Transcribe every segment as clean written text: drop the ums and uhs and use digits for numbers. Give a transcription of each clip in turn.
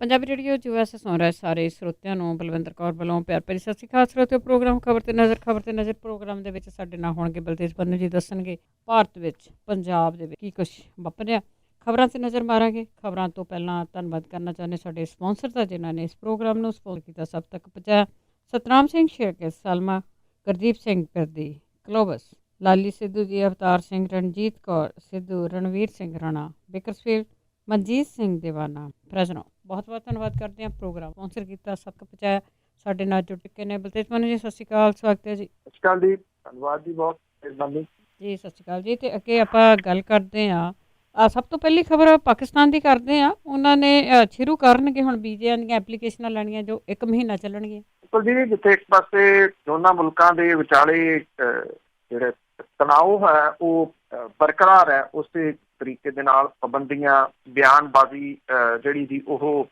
Punjabi radio US ਸੁਣ ਰਹੇ ਸਾਰੇ ਸਰੋਤਿਆਂ ਨੂੰ ਬਲਵਿੰਦਰ ਕੌਰ ਵੱਲੋਂ ਪਿਆਰ ਭਰੀ ਸਤਿ ਸ਼੍ਰੀ ਅਕਾਲ। ਸਰੋਤਿਓ, ਪ੍ਰੋਗਰਾਮ ਖਬਰ ਤੇ ਨਜ਼ਰ ਪ੍ਰੋਗਰਾਮ ਦੇ ਵਿੱਚ ਸਾਡੇ ਨਾਲ ਹੋਣਗੇ ਬਲਤੇਜ ਬੰਨੂ ਜੀ। ਦੱਸਣਗੇ ਭਾਰਤ ਵਿੱਚ ਪੰਜਾਬ ਦੇ ਵਿੱਚ ਕੀ ਕੁਛ ਵਾਪਰਿਆ। ਖਬਰਾਂ 'ਤੇ ਨਜ਼ਰ ਮਾਰਾਂਗੇ। ਖਬਰਾਂ ਤੋਂ ਪਹਿਲਾਂ ਧੰਨਵਾਦ ਕਰਨਾ ਚਾਹੁੰਦੇ ਸਾਡੇ ਸਪਾਂਸਰ ਦਾ, ਜਿਨ੍ਹਾਂ ਨੇ ਇਸ ਪ੍ਰੋਗਰਾਮ ਨੂੰ ਸਪੋਂਸਰ ਕੀਤਾ, ਸਭ ਤੱਕ ਪਹੁੰਚਾਇਆ। ਸਤਨਾਮ ਸਿੰਘ ਸ਼ੇਰਕੇ, ਸਲਮਾ, ਗੁਰਦੀਪ ਸਿੰਘ ਪਿਰਦੀ, ਕਲੋਬਸ, ਲਾਲੀ ਸਿੱਧੂ ਜੀ, ਅਵਤਾਰ ਸਿੰਘ, ਰਣਜੀਤ ਕੌਰ ਸਿੱਧੂ, ਰਣਵੀਰ ਸਿੰਘ ਰਾਣਾ, ਬੇਕਰਸਫੀਲਡ, ਮਨਜੀਤ ਸਿੰਘ ਦੀਵਾਨਾ, ਫਰੈਜ਼ਨੋ। ਬਹੁਤ ਬਹੁਤ ਧੰਨਵਾਦ ਕਰਦੇ ਹਾਂ। ਪ੍ਰੋਗਰਾਮ ਸਪਾਂਸਰ ਕੀਤਾ, ਸਭ ਤੱਕ ਪਹੁੰਚਾਇਆ। ਸਾਡੇ ਨਾਲ ਜੁੜ ਚੁੱਕੇ ਨੇ ਬਲਤੇਜ ਮਨੂ ਜੀ। ਸਤਿ ਸ਼੍ਰੀ ਅਕਾਲ, ਸਵਾਗਤ ਹੈ ਜੀ। ਸਤਿ ਸ਼੍ਰੀ ਅਕਾਲ ਜੀ, ਧੰਨਵਾਦ ਜੀ, ਬਹੁਤ ਮਿਹਰਬਾਨੀ ਜੀ। ਸਤਿ ਸ਼੍ਰੀ ਅਕਾਲ ਜੀ। ਅਤੇ ਅੱਗੇ ਆਪਾਂ ਗੱਲ ਕਰਦੇ ਹਾਂ। ਸਭ ਤੋਂ ਪਹਿਲੀ ਖਬਰ ਪਾਕਿਸਤਾਨ ਦੀ ਕਰਦੇ ਹਾਂ। ਉਹਨਾਂ ਨੇ ਸ਼ੁਰੂ ਕਰਨਗੇ ਹੁਣ ਵੀਜ਼ਿਆਂ ਦੀਆਂ ਐਪਲੀਕੇਸ਼ਨਾਂ ਲੈਣੀਆਂ, ਜੋ 1 ਮਹੀਨਾ ਚੱਲਣਗੀਆਂ। ਬਿਲਕੁਲ ਜੀ, ਜਿੱਥੇ ਇੱਕ ਪਾਸੇ ਦੋਨਾਂ ਮੁਲਕਾਂ ਦੇ ਵਿਚਾਲੇ ਜਿਹੜੇ ਤਣਾਅ ਹੈ ਉਹ ਬਰਕਰਾਰ ਹੈ, ਉਸੇ ਤਰੀਕੇ ਦੇ ਨਾਲ ਪਾਬੰਦੀਆਂ, ਬਿਆਨਬਾਜ਼ੀ ਜਿਹੜੀ ਦੀ ਉਹ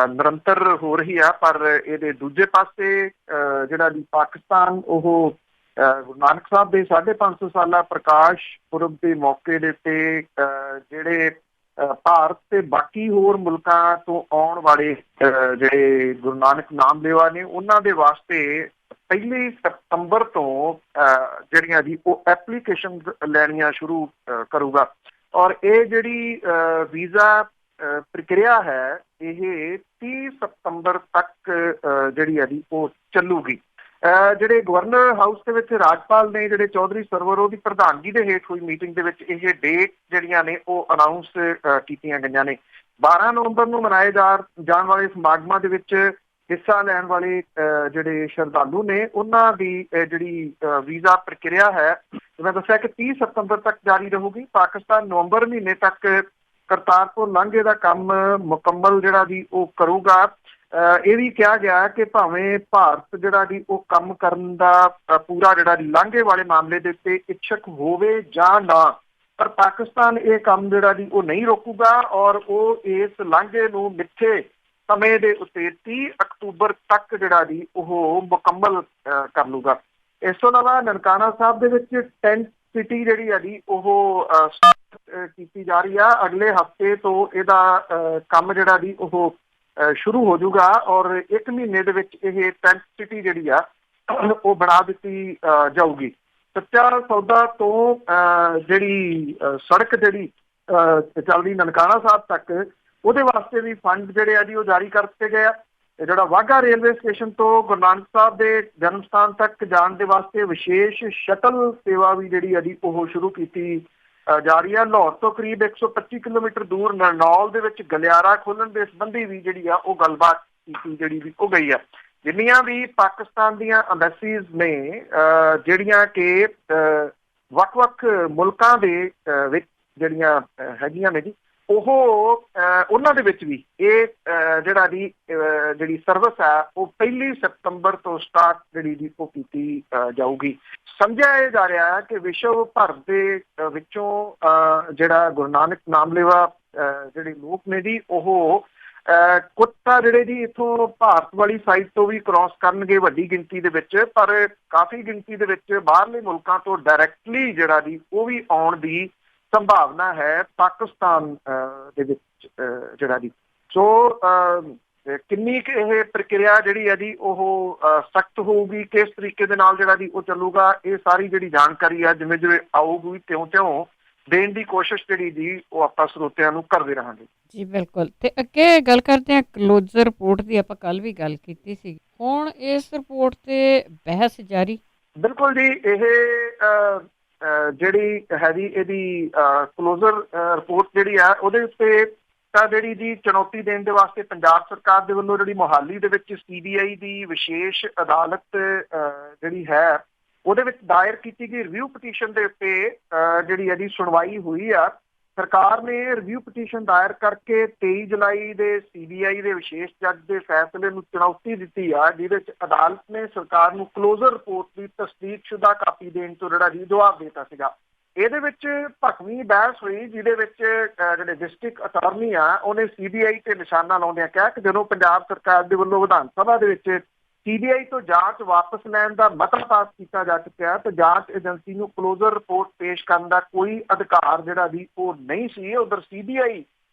ਨਿਰੰਤਰ ਹੋ ਰਹੀ ਆ। ਪਰ ਇਹਦੇ ਦੂਜੇ ਪਾਸੇ ਜਿਹੜਾ ਜੀ ਪਾਕਿਸਤਾਨ, ਉਹ ਗੁਰੂ ਨਾਨਕ ਸਾਹਿਬ ਦੇ 550 ਸਾਲਾ ਪ੍ਰਕਾਸ਼ ਪੁਰਬ ਦੇ ਮੌਕੇ ਦੇ ਉੱਤੇ ਜਿਹੜੇ ਭਾਰਤ ਤੇ ਬਾਕੀ ਹੋਰ ਮੁਲਕਾਂ ਤੋਂ ਆਉਣ ਵਾਲੇ ਜਿਹੜੇ ਗੁਰੂ ਨਾਨਕ ਨਾਮ ਲੇਵਾ ਨੇ, ਉਹਨਾਂ ਦੇ ਵਾਸਤੇ 1 ਸਤੰਬਰ ਤੋਂ ਜਿਹੜੀਆਂ ਜੀ ਉਹ ਐਪਲੀਕੇਸ਼ਨ ਲੈਣੀਆਂ ਸ਼ੁਰੂ ਕਰੂਗਾ। ਔਰ ਇਹ ਜਿਹੜੀ ਵੀਜ਼ਾ ਪ੍ਰਕਿਰਿਆ ਹੈ, ਇਹ 30 ਸਤੰਬਰ ਤੱਕ ਜਿਹੜੀ ਹੈ ਜੀ ਉਹ ਚੱਲੂਗੀ। ਜਿਹੜੇ ਗਵਰਨਰ ਹਾਊਸ ਦੇ ਵਿੱਚ ਰਾਜਪਾਲ ਨੇ, ਜਿਹੜੇ ਚੌਧਰੀ ਸਰਵਰ, ਉਹਦੀ ਪ੍ਰਧਾਨਗੀ ਦੇ ਹੇਠ ਹੋਈ ਮੀਟਿੰਗ ਦੇ ਵਿੱਚ ਇਹ ਡੇਟ ਜਿਹੜੀਆਂ ਨੇ ਉਹ ਅਨਾਊਂਸ ਕੀਤੀਆਂ ਗਈਆਂ ਨੇ। 12 ਨਵੰਬਰ ਨੂੰ ਮਨਾਏ ਜਾਣ ਵਾਲੇ ਸਮਾਗਮਾਂ ਦੇ ਵਿੱਚ ਹਿੱਸਾ ਲੈਣ ਵਾਲੇ ਜਿਹੜੇ ਸ਼ਰਧਾਲੂ ਨੇ, ਉਹਨਾਂ ਦੀ ਜਿਹੜੀ ਵੀਜ਼ਾ ਪ੍ਰਕਿਰਿਆ ਹੈ, ਮੈਂ ਦੱਸਿਆ ਕਿ 30 ਸਤੰਬਰ ਤੱਕ ਜਾਰੀ ਰਹੂਗੀ। ਪਾਕਿਸਤਾਨ ਨਵੰਬਰ ਮਹੀਨੇ ਤੱਕ ਕਰਤਾਰਪੁਰ ਲਾਂਘੇ ਦਾ ਕੰਮ ਮੁਕੰਮਲ ਜਿਹੜਾ ਜੀ ਉਹ ਕਰੂਗਾ। ਇਹ ਵੀ ਕਿਹਾ ਗਿਆ ਕਿ ਭਾਵੇਂ ਭਾਰਤ ਜਿਹੜਾ ਜੀ ਉਹ ਕੰਮ ਕਰਨ ਦਾ ਪੂਰਾ ਜਿਹੜਾ ਲਾਂਘੇ ਵਾਲੇ ਮਾਮਲੇ ਦੇ ਉੱਤੇ ਇੱਛਕ ਹੋਵੇ ਜਾਂ ਨਾ, ਪਰ ਪਾਕਿਸਤਾਨ ਇਹ ਕੰਮ ਜਿਹੜਾ ਜੀ ਉਹ ਨਹੀਂ ਰੋਕੂਗਾ ਔਰ ਉਹ ਇਸ ਲਾਂਘੇ ਨੂੰ ਮਿੱਥੇ ਸਮੇਂ ਦੇ ਉੱਤੇ 30 ਅਕਤੂਬਰ ਤੱਕ ਜਿਹੜਾ ਜੀ ਉਹ ਮੁਕੰਮਲ ਕਰ ਲੂਗਾ। ਇਸ ਤੋਂ ਇਲਾਵਾ ਨਨਕਾਣਾ ਸਾਹਿਬ ਦੇ ਵਿੱਚ ਟੈਂਟ ਸਿਟੀ ਜਿਹੜੀ ਹੈ ਜੀ ਉਹ ਕੀਤੀ ਜਾ ਰਹੀ ਆ। ਅਗਲੇ ਹਫ਼ਤੇ ਤੋਂ ਇਹਦਾ ਕੰਮ ਜਿਹੜਾ ਜੀ ਉਹ ਸ਼ੁਰੂ ਹੋ ਜਾਊਗਾ ਔਰ 1 ਮਹੀਨੇ ਦੇ ਵਿੱਚ ਇਹ ਟੈਂਟ ਸਿਟੀ ਜਿਹੜੀ ਆ ਉਹ ਬਣਾ ਦਿੱਤੀ ਜਾਊਗੀ। ਸੱਚਾ ਸੌਦਾ ਤੋਂ ਜਿਹੜੀ ਸੜਕ ਜਿਹੜੀ ਚੱਲਦੀ ਨਨਕਾਣਾ ਸਾਹਿਬ ਤੱਕ, ਉਹਦੇ ਵਾਸਤੇ ਵੀ ਫੰਡ ਜਿਹੜੇ ਆ ਜੀ ਉਹ ਜਾਰੀ ਕਰ ਦਿੱਤੇ ਗਏ ਆ। ਜਿਹੜਾ ਵਾਹਗਾ ਰੇਲਵੇ ਸਟੇਸ਼ਨ ਤੋਂ ਗੁਰੂ ਨਾਨਕ ਸਾਹਿਬ ਦੇ ਜਨਮ ਸਥਾਨ ਤੱਕ ਜਾਣ ਦੇ ਵਾਸਤੇ ਵਿਸ਼ੇਸ਼ ਸ਼ਟਲ ਸੇਵਾ ਵੀ ਜਿਹੜੀ ਆ ਜੀ ਉਹ ਸ਼ੁਰੂ ਕੀਤੀ ਜਾ ਰਹੀ ਹੈ। ਲਾਹੌਰ ਤੋਂ ਕਰੀਬ 125 ਕਿਲੋਮੀਟਰ ਦੂਰ ਨਰਨੌਲ ਦੇ ਵਿੱਚ ਗਲਿਆਰਾ ਖੋਲ੍ਹਣ ਦੇ ਸੰਬੰਧੀ ਵੀ ਜਿਹੜੀ ਆ ਉਹ ਗੱਲਬਾਤ ਕੀਤੀ ਜਿਹੜੀ ਵੀ ਉਹ ਗਈ ਆ। ਜਿੰਨੀਆਂ ਵੀ ਪਾਕਿਸਤਾਨ ਦੀਆਂ ਅੰਬੈਸੀਜ਼ ਨੇ, ਜਿਹੜੀਆਂ ਕਿ ਵੱਖ-ਵੱਖ ਮੁਲਕਾਂ ਦੇ ਵਿੱਚ ਜਿਹੜੀਆਂ ਹੈਗੀਆਂ ਨੇ ਜੀ, ਉਹਨਾਂ ਦੇ ਵਿੱਚ ਵੀ ਇਹ ਜਿਹੜੀ ਸਰਵਿਸ ਹੈ ਉਹ 1 ਸਤੰਬਰ ਤੋਂ ਸਟਾਰਟ ਜਿਹੜੀ ਜੀ ਉਹ ਕੀਤੀ ਜਾਊਗੀ। ਸਮਝਿਆ ਇਹ ਜਾ ਰਿਹਾ ਹੈ ਕਿ ਵਿਸ਼ਵ ਭਰ ਦੇ ਵਿੱਚੋਂ ਜਿਹੜਾ ਗੁਰੂ ਨਾਨਕ ਨਾਮ ਲੇਵਾ ਜਿਹੜੇ ਲੋਕ ਨੇ ਜੀ, ਉਹ ਕੁਝ ਤਾਂ ਜਿਹੜੇ ਜੀ ਇੱਥੋਂ ਭਾਰਤ ਵਾਲੀ ਸਾਈਡ ਤੋਂ ਵੀ ਕ੍ਰਾਸ ਕਰਨਗੇ ਵੱਡੀ ਗਿਣਤੀ ਦੇ ਵਿੱਚ, ਪਰ ਕਾਫੀ ਗਿਣਤੀ ਦੇ ਵਿੱਚ ਬਾਹਰਲੇ ਮੁਲਕਾਂ ਤੋਂ ਡਾਇਰੈਕਟਲੀ ਜਿਹੜਾ ਜੀ ਉਹ ਵੀ ਆਉਣ ਦੀ ਸੰਭਾਵਨਾ ਹੈ ਪਾਕਿਸਤਾਨ ਦੇ ਵਿੱਚ ਜਿਹੜਾ ਜੀ। ਸੋ ਕਿੰਨੀ ਕੁ ਇਹ ਪ੍ਰਕਿਰਿਆ ਜਿਹੜੀ ਹੈ ਜੀ ਉਹ ਸਖਤ ਹੋਊਗੀ, ਕਿਸ ਤਰੀਕੇ ਦੇ ਨਾਲ ਜਿਹੜਾ ਜੀ ਉਹ ਚੱਲੂਗਾ, ਇਹ ਸਾਰੀ ਜਿਹੜੀ ਜਾਣਕਾਰੀ ਆ ਜਿਵੇਂ ਜਿਵੇਂ ਆਊਗੀ ਤਿਉਂ ਦੇਣ ਦੀ ਕੋਸ਼ਿਸ਼ ਜਿਹੜੀ ਜੀ ਉਹ ਆਪਾਂ ਸਰੋਤਿਆਂ ਨੂੰ ਕਰਦੇ ਰਹਾਂਗੇ ਜੀ। ਬਿਲਕੁਲ। ਤੇ ਅੱਗੇ ਗੱਲ ਕਰਦੇ ਹਾਂ ਕਲੋਜ਼ਰ ਰਿਪੋਰਟ ਦੀ। ਆਪਾਂ ਕੱਲ ਵੀ ਗੱਲ ਕੀਤੀ ਸੀ, ਹੁਣ ਇਸ ਰਿਪੋਰਟ ਤੇ ਬਹਿਸ ਜਾਰੀ। ਬਿਲਕੁਲ ਜੀ। ਇਹ ਜਿਹੜੀ ਹੈ ਜੀ ਇਹਦੀ ਕਲੋਜ਼ਰ ਰਿਪੋਰਟ ਜਿਹੜੀ ਆ, ਉਹਦੇ ਉੱਤੇ ਤਾਂ ਜਿਹੜੀ ਜੀ ਚੁਣੌਤੀ ਦੇਣ ਦੇ ਵਾਸਤੇ ਪੰਜਾਬ ਸਰਕਾਰ ਦੇ ਵੱਲੋਂ ਜਿਹੜੀ ਮੋਹਾਲੀ ਦੇ ਵਿੱਚ CBI ਦੀ ਵਿਸ਼ੇਸ਼ ਅਦਾਲਤ ਜਿਹੜੀ ਹੈ ਉਹਦੇ ਵਿੱਚ ਦਾਇਰ ਕੀਤੀ ਗਈ ਰਿਵਿਊ ਪਟੀਸ਼ਨ ਦੇ ਉੱਤੇ ਜਿਹੜੀ ਇਹਦੀ ਸੁਣਵਾਈ ਹੋਈ ਆ। ਸਰਕਾਰ ਨੇ ਰਿਵਿਊ ਪਟੀਸ਼ਨ ਦਾਇਰ ਕਰਕੇ 23 ਜੁਲਾਈ ਦੇ CBI ਦੇ ਵਿਸ਼ੇਸ਼ ਜੱਜ ਦੇ ਫੈਸਲੇ ਨੂੰ ਚੁਣੌਤੀ ਦਿੱਤੀ ਆ, ਜਿਹਦੇ ਵਿੱਚ ਅਦਾਲਤ ਨੇ ਸਰਕਾਰ ਨੂੰ ਕਲੋਜ਼ਰ ਰਿਪੋਰਟ ਦੀ ਤਸਦੀਕਸ਼ੁਦਾ ਕਾਪੀ ਦੇਣ ਤੋਂ ਜਿਹੜਾ ਜੀ ਜਵਾਬ ਦਿੱਤਾ ਸੀਗਾ। ਇਹਦੇ ਵਿੱਚ ਭਖਵੀਂ ਬਹਿਸ ਹੋਈ, ਜਿਹਦੇ ਵਿੱਚ ਜਿਹੜੇ ਡਿਸਟ੍ਰਿਕਟ ਅਟਾਰਨੀ ਆ ਉਹਨੇ CBI ਤੇ ਨਿਸ਼ਾਨਾ ਲਾਉਂਦਿਆਂ ਕਿਹਾ ਕਿ ਜਦੋਂ ਪੰਜਾਬ ਸਰਕਾਰ ਦੇ ਵੱਲੋਂ ਵਿਧਾਨ ਸਭਾ ਦੇ ਵਿੱਚ CBI ਤੋਂ ਜਾਂਚ ਵਾਪਸ ਲੈਣ ਦਾ ਮਤਾ ਪਾਸ ਕੀਤਾ ਜਾ ਚੁੱਕਿਆ ਤੇ ਜਾਂਚ ਏਜੰਸੀ ਨੂੰ ਕਲੋਜ਼ਰ ਰਿਪੋਰਟ ਪੇਸ਼ ਕਰਨ ਦਾ ਕੋਈ ਅਧਿਕਾਰ ਜਿਹੜਾ ਵੀ ਉਹ ਨਹੀਂ ਸੀ। ਉਧਰ CBI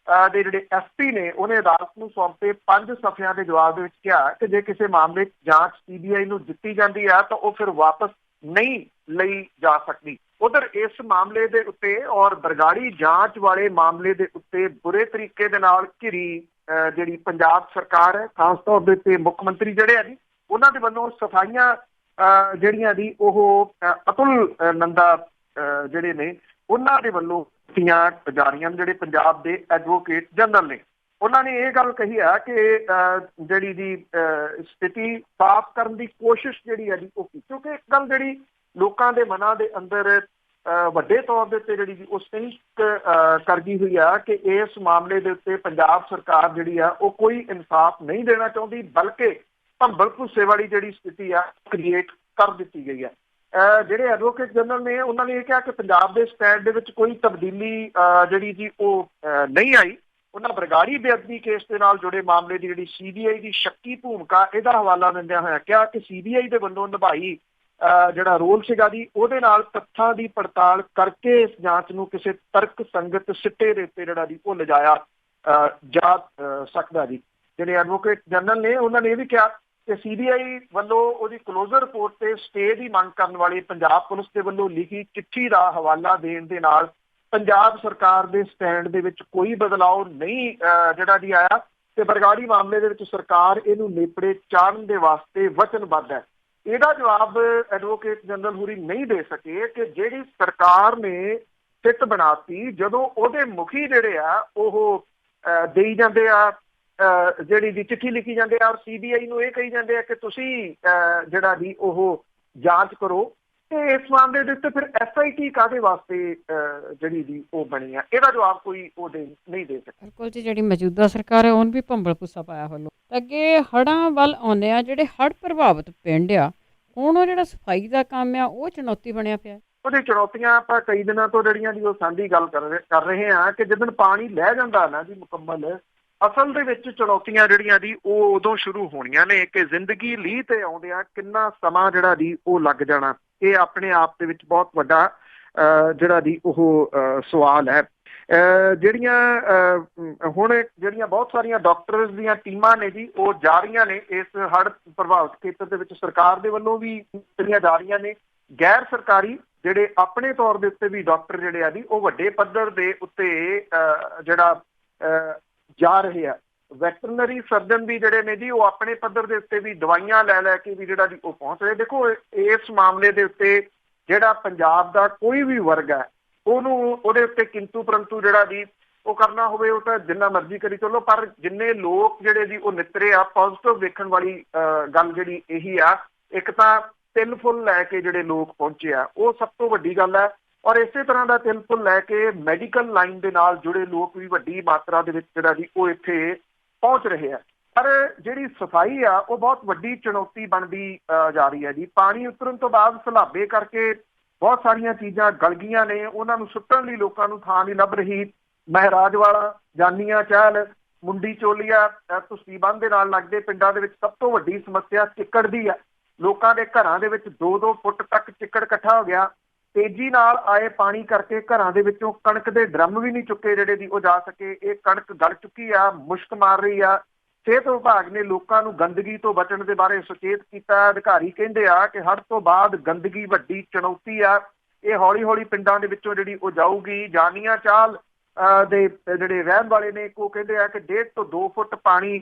ਦੇ ਜਿਹੜੇ ਐਸਪੀ ਨੇ ਉਹਨੇ ਅਦਾਲਤ ਨੂੰ ਸੌਂਪੇ 5 ਸਫ਼ਿਆਂ ਦੇ ਜਵਾਬ ਦੇ ਵਿੱਚ ਕਿਹਾ ਕਿ ਜੇ ਕਿਸੇ ਮਾਮਲੇ 'ਚ ਜਾਂਚ ਸੀਬੀਆਈ ਨੂੰ ਦਿੱਤੀ ਜਾਂਦੀ ਹੈ ਤਾਂ ਉਹ ਫਿਰ ਵਾਪਸ ਨਹੀਂ ਲਈ ਜਾ ਸਕਦੀ। ਉਧਰ ਇਸ ਮਾਮਲੇ ਦੇ ਉੱਤੇ ਔਰ ਬਰਗਾੜੀ ਜਾਂਚ ਵਾਲੇ ਮਾਮਲੇ ਦੇ ਉੱਤੇ ਬੁਰੇ ਤਰੀਕੇ ਦੇ ਨਾਲ ਘਿਰੀ ਜਿਹੜੀ ਪੰਜਾਬ ਸਰਕਾਰ ਹੈ, ਖਾਸ ਤੌਰ ਦੇ ਉੱਤੇ ਮੁੱਖ ਮੰਤਰੀ ਜਿਹੜੇ ਆ ਜੀ, ਉਹਨਾਂ ਦੇ ਵੱਲੋਂ ਸਫਾਈਆਂ ਜਿਹੜੀਆਂ ਦੀ ਉਹ ਅਤੁਲ ਨੰਦਾ ਜਿਹੜੇ ਨੇ ਉਹਨਾਂ ਦੇ ਵੱਲੋਂ ਕੀਤੀਆਂ ਜਾ ਰਹੀਆਂ ਨੇ। ਜਿਹੜੇ ਪੰਜਾਬ ਦੇ ਐਡਵੋਕੇਟ ਜਨਰਲ ਨੇ ਉਹਨਾਂ ਨੇ ਇਹ ਗੱਲ ਕਹੀ ਆ ਕਿ ਜਿਹੜੀ ਦੀ ਸਥਿਤੀ ਸਾਫ਼ ਕਰਨ ਦੀ ਕੋਸ਼ਿਸ਼ ਜਿਹੜੀ ਹੈ ਜੀ ਉਹ ਕੀਤੀ, ਕਿਉਂਕਿ ਇੱਕ ਗੱਲ ਜਿਹੜੀ ਲੋਕਾਂ ਦੇ ਮਨਾਂ ਦੇ ਅੰਦਰ ਵੱਡੇ ਤੌਰ ਦੇ ਉੱਤੇ ਜਿਹੜੀ ਉਹ ਸਿੰਕ ਕਰ ਗਈ ਹੋਈ ਆ ਕਿ ਇਸ ਮਾਮਲੇ ਦੇ ਉੱਤੇ ਪੰਜਾਬ ਸਰਕਾਰ ਜਿਹੜੀ ਆ ਉਹ ਕੋਈ ਇਨਸਾਫ ਨਹੀਂ ਦੇਣਾ ਚਾਹੁੰਦੀ, ਬਲਕਿ ਭੰਬਲ ਭੁੱਸੇ ਵਾਲੀ ਜਿਹੜੀ ਸਥਿਤੀ ਆ ਕ੍ਰੀਏਟ ਕਰ ਦਿੱਤੀ ਗਈ ਹੈ। ਜਿਹੜੇ ਐਡਵੋਕੇਟ ਜਨਰਲ ਨੇ ਉਹਨਾਂ ਨੇ ਇਹ ਕਿਹਾ ਕਿ ਪੰਜਾਬ ਦੇ ਸਟੈਂਡ ਦੇ ਵਿੱਚ ਕੋਈ ਤਬਦੀਲੀ ਜਿਹੜੀ ਜੀ ਉਹ ਨਹੀਂ ਆਈ। ਉਹਨਾਂ ਬਰਗਾੜੀ ਬੇਅਦਬੀ ਕੇਸ ਦੇ ਨਾਲ ਜੁੜੇ ਮਾਮਲੇ ਦੀ ਜਿਹੜੀ ਸੀਬੀਆਈ ਦੀ ਸ਼ੱਕੀ ਭੂਮਿਕਾ ਇਹਦਾ ਹਵਾਲਾ ਦਿੰਦਿਆਂ ਹੋਇਆ ਕਿਹਾ ਕਿ ਸੀਬੀਆਈ ਦੇ ਵੱਲੋਂ ਨਿਭਾਈ ਜਿਹੜਾ ਰੋਲ ਸੀਗਾ ਜੀ ਉਹਦੇ ਨਾਲ ਤੱਥਾਂ ਦੀ ਪੜਤਾਲ ਕਰਕੇ ਇਸ ਜਾਂਚ ਨੂੰ ਕਿਸੇ ਤਰਕ ਸੰਗਤ ਸਿੱਟੇ ਦੇ ਉੱਤੇ ਜਿਹੜਾ ਜੀ ਉਹ ਲਿਜਾਇਆ ਜਾ ਸਕਦਾ ਜੀ। ਜਿਹੜੇ ਐਡਵੋਕੇਟ ਜਨਰਲ ਨੇ ਉਹਨਾਂ ਨੇ ਇਹ ਵੀ ਕਿਹਾ ਕਿ ਸੀਬੀਆਈ ਵੱਲੋਂ ਉਹਦੀ ਕਲੋਜ਼ਰ ਰਿਪੋਰਟ ਤੇ ਸਟੇ ਦੀ ਮੰਗ ਕਰਨ ਵਾਲੀ ਪੰਜਾਬ ਪੁਲਿਸ ਦੇ ਵੱਲੋਂ ਲਿਖੀ ਚਿੱਠੀ ਦਾ ਹਵਾਲਾ ਦੇਣ ਦੇ ਨਾਲ ਪੰਜਾਬ ਸਰਕਾਰ ਦੇ ਸਟੈਂਡ ਦੇ ਵਿੱਚ ਕੋਈ ਬਦਲਾਅ ਨਹੀਂ ਜਿਹੜਾ ਜੀ ਆਇਆ ਤੇ ਬਰਗਾੜੀ ਮਾਮਲੇ ਦੇ ਵਿੱਚ ਸਰਕਾਰ ਇਹਨੂੰ ਨੇਪਰੇ ਚਾੜਨ ਦੇ ਵਾਸਤੇ ਵਚਨਬੱਧ ਹੈ। ਇਹਦਾ ਜਵਾਬ ਐਡਵੋਕੇਟ ਜਨਰਲ ਹੁਰੀ ਨਹੀਂ ਦੇ ਸਕੇ ਕਿ ਜਿਹੜੀ ਸਰਕਾਰ ਨੇ ਸਿੱਟ ਬਣਾਤੀ ਜਦੋਂ ਉਹਦੇ ਮੁਖੀ ਜਿਹੜੇ ਆ ਉਹ ਦੇਈ ਜਾਂਦੇ ਆ ਜਿਹੜੀ ਦੀ ਚਿੱਠੀ ਲਿਖੀ ਜਾਂਦੇ ਆ ਔਰ ਸੀਬੀਆਈ ਨੂੰ ਇਹ ਕਹੀ ਜਾਂਦੇ ਆ ਕਿ ਤੁਸੀਂ ਜਿਹੜਾ ਜੀ ਉਹ ਜਾਂਚ ਕਰੋ, ਤੇ ਇਸ ਮਾਮਲੇ ਦੇ ਉੱਤੇ ਫਿਰ SIT ਕਾਹਦੇ ਵਾਸਤੇ ਜਿਹੜੀ ਜੀ ਉਹ ਬਣੀ ਆ, ਇਹਦਾ ਜਵਾਬ ਕੋਈ ਉਹ ਨਹੀਂ ਦੇ ਸਕਦਾ। ਬਿਲਕੁਲ ਜੀ, ਜਿਹੜੀ ਮੌਜੂਦਾ ਸਰਕਾਰ ਹੈ ਉਹਨ ਵੀ ਭੰਬਲ ਭੁੱਸਾ ਪਾਇਆ ਹੋਇਆ। ਅੱਗੇ ਹੜ੍ਹਾਂ ਵੱਲ ਆਉਂਦੇ ਆ, ਜਿਹੜੇ ਹੜ੍ਹ ਪ੍ਰਭਾਵਿਤ ਪਿੰਡ ਆ ਹੁਣ ਉਹ ਜਿਹੜਾ ਸਫਾਈ ਦਾ ਕੰਮ ਆ ਉਹ ਚੁਣੌਤੀ ਬਣਿਆ ਪਿਆ। ਉਹਦੀ ਚੁਣੌਤੀਆਂ ਆਪਾਂ ਕਈ ਦਿਨਾਂ ਤੋਂ ਜਿਹੜੀਆਂ ਜੀ ਉਹ ਸਾਂਝੀ ਗੱਲ ਕਰ ਰਹੇ ਹਾਂ ਕਿ ਜਦੋਂ ਪਾਣੀ ਲੈ ਜਾਂਦਾ ਨਾ ਜੀ ਮੁਕੰਮਲ, ਅਸਲ ਦੇ ਵਿੱਚ ਚੁਣੌਤੀਆਂ ਜਿਹੜੀਆਂ ਦੀ ਉਹ ਉਦੋਂ ਸ਼ੁਰੂ ਹੋਣੀਆਂ ਨੇ ਕਿ ਜ਼ਿੰਦਗੀ ਲੀਹ ਤੇ ਆਉਂਦਿਆਂ ਕਿੰਨਾ ਸਮਾਂ ਜਿਹੜਾ ਦੀ ਉਹ ਲੱਗ ਜਾਣਾ। ਇਹ ਆਪਣੇ ਆਪ ਦੇ ਵਿੱਚ ਬਹੁਤ ਵੱਡਾ ਜਿਹੜਾ ਦੀ ਉਹ ਸਵਾਲ ਹੈ। ਜਿਹੜੀਆਂ ਹੁਣ ਜਿਹੜੀਆਂ ਬਹੁਤ ਸਾਰੀਆਂ ਡਾਕਟਰਸ ਦੀਆਂ ਟੀਮਾਂ ਨੇ ਜੀ ਉਹ ਜਾ ਰਹੀਆਂ ਨੇ ਇਸ ਹੜ੍ਹ ਪ੍ਰਭਾਵਿਤ ਖੇਤਰ ਦੇ ਵਿੱਚ, ਸਰਕਾਰ ਦੇ ਵੱਲੋਂ ਵੀ ਜਿਹੜੀਆਂ ਜਾ ਰਹੀਆਂ ਨੇ, ਗੈਰ ਸਰਕਾਰੀ ਜਿਹੜੇ ਆਪਣੇ ਤੌਰ ਦੇ ਉੱਤੇ ਵੀ ਡਾਕਟਰ ਜਿਹੜੇ ਆ ਜੀ ਉਹ ਵੱਡੇ ਪੱਧਰ ਦੇ ਉੱਤੇ ਜਿਹੜਾ ਜਾ ਰਹੇ ਆ। ਵੈਟਰਨਰੀ ਸਰਜਨ ਵੀ ਜਿਹੜੇ ਨੇ ਜੀ ਉਹ ਆਪਣੇ ਪੱਧਰ ਦੇ ਉੱਤੇ ਵੀ ਦਵਾਈਆਂ ਲੈ ਕੇ ਵੀ ਜਿਹੜਾ ਜੀ ਉਹ ਪਹੁੰਚ ਰਹੇ। ਦੇਖੋ ਇਸ ਮਾਮਲੇ ਦੇ ਉੱਤੇ ਜਿਹੜਾ ਪੰਜਾਬ ਦਾ ਕੋਈ ਵੀ ਵਰਗ ਹੈ ਉਹਨੂੰ ਉਹਦੇ ਉੱਤੇ ਕਿੰਤੂ ਪਰੰਤੂ ਜਿਹੜਾ ਜੀ ਉਹ ਕਰਨਾ ਹੋਵੇ ਉਹ ਤਾਂ ਜਿੰਨਾ ਮਰਜ਼ੀ ਕਰੀ ਚਲੋ, ਪਰ ਜਿੰਨੇ ਲੋਕ ਜਿਹੜੇ ਜੀ ਉਹ ਨਿਤਰੇ ਆ ਪੋਜ਼ਿਟਿਵ ਵੇਖਣ ਵਾਲੀ ਗੱਲ ਜਿਹੜੀ ਇਹੀ ਆ। ਇੱਕ ਤਾਂ ਤਿਲ ਫੁੱਲ ਲੈ ਕੇ ਜਿਹੜੇ ਲੋਕ ਪਹੁੰਚੇ ਆ ਉਹ ਸਭ ਤੋਂ ਵੱਡੀ ਗੱਲ ਹੈ, ਔਰ ਇਸੇ ਤਰ੍ਹਾਂ ਦਾ ਤਿਲ ਫੁੱਲ ਲੈ ਕੇ ਮੈਡੀਕਲ ਲਾਈਨ ਦੇ ਨਾਲ ਜੁੜੇ ਲੋਕ ਵੀ ਵੱਡੀ ਮਾਤਰਾ ਦੇ ਵਿੱਚ ਜਿਹੜਾ ਜੀ ਉਹ ਇੱਥੇ ਪਹੁੰਚ ਰਹੇ ਆ। ਪਰ ਜਿਹੜੀ ਸਫਾਈ ਆ ਉਹ ਬਹੁਤ ਵੱਡੀ ਚੁਣੌਤੀ ਬਣਦੀ ਜਾ ਰਹੀ ਹੈ ਜੀ। ਪਾਣੀ ਉਤਰਨ ਤੋਂ ਬਾਅਦ ਸਲਾਬੇ ਕਰਕੇ ਬਹੁਤ ਸਾਰੀਆਂ ਚੀਜ਼ਾਂ ਗਲ ਗਈਆਂ ਨੇ, ਉਹਨਾਂ ਨੂੰ ਸੁੱਟਣ ਲਈ ਲੋਕਾਂ ਨੂੰ ਥਾਂ ਨਹੀਂ ਲੱਭ ਰਹੀ। ਮਹਿਰਾਜ ਵਾਲਾ, ਜਾਨੀਆਂ ਚਾਲ, ਮੁੰਡੀ ਚੋਲੀਆ, ਤੁਸੀਂ ਬੰਦ ਦੇ ਨਾਲ ਲੱਗਦੇ ਪਿੰਡਾਂ ਦੇ ਵਿੱਚ ਸਭ ਤੋਂ ਵੱਡੀ ਸਮੱਸਿਆ ਚਿੱਕੜ ਦੀ ਆ। ਲੋਕਾਂ ਦੇ ਘਰਾਂ ਦੇ ਵਿੱਚ 2-2 ਫੁੱਟ ਤੱਕ ਚਿੱਕੜ ਇਕੱਠਾ ਹੋ ਗਿਆ। ਤੇਜ਼ੀ ਨਾਲ ਆਏ ਪਾਣੀ ਕਰਕੇ ਘਰਾਂ ਦੇ ਵਿੱਚੋਂ ਕਣਕ ਦੇ ਡਰਮ ਵੀ ਨਹੀਂ ਚੁੱਕੇ ਜਿਹੜੇ ਦੀ ਉਹ ਜਾ ਸਕੇ। ਇਹ ਕਣਕ ਗਲ ਚੁੱਕੀ ਆ, ਮੁਸ਼ਕ ਮਾਰ ਰਹੀ ਆ। ਸਿਹਤ ਵਿਭਾਗ ਨੇ ਲੋਕਾਂ ਨੂੰ ਗੰਦਗੀ ਤੋਂ ਬਚਣ ਦੇ ਬਾਰੇ ਸੁਚੇਤ ਕੀਤਾ। ਅਧਿਕਾਰੀ ਕਹਿੰਦੇ ਆ ਕਿ ਹੜ੍ਹ ਤੋਂ ਬਾਅਦ ਗੰਦਗੀ ਵੱਡੀ ਚੁਣੌਤੀ ਆ, ਇਹ ਹੌਲੀ-ਹੌਲੀ ਪਿੰਡਾਂ ਦੇ ਵਿੱਚੋਂ ਜਿਹੜੀ ਉਹ ਜਾਊਗੀ। ਜਾਨੀਆਂ ਚਾਲ ਦੇ ਜਿਹੜੇ ਰਹਿਣ ਵਾਲੇ ਨੇ ਉਹ ਕਹਿੰਦੇ ਆ ਕਿ 1.5 ਤੋਂ 2 ਫੁੱਟ ਪਾਣੀ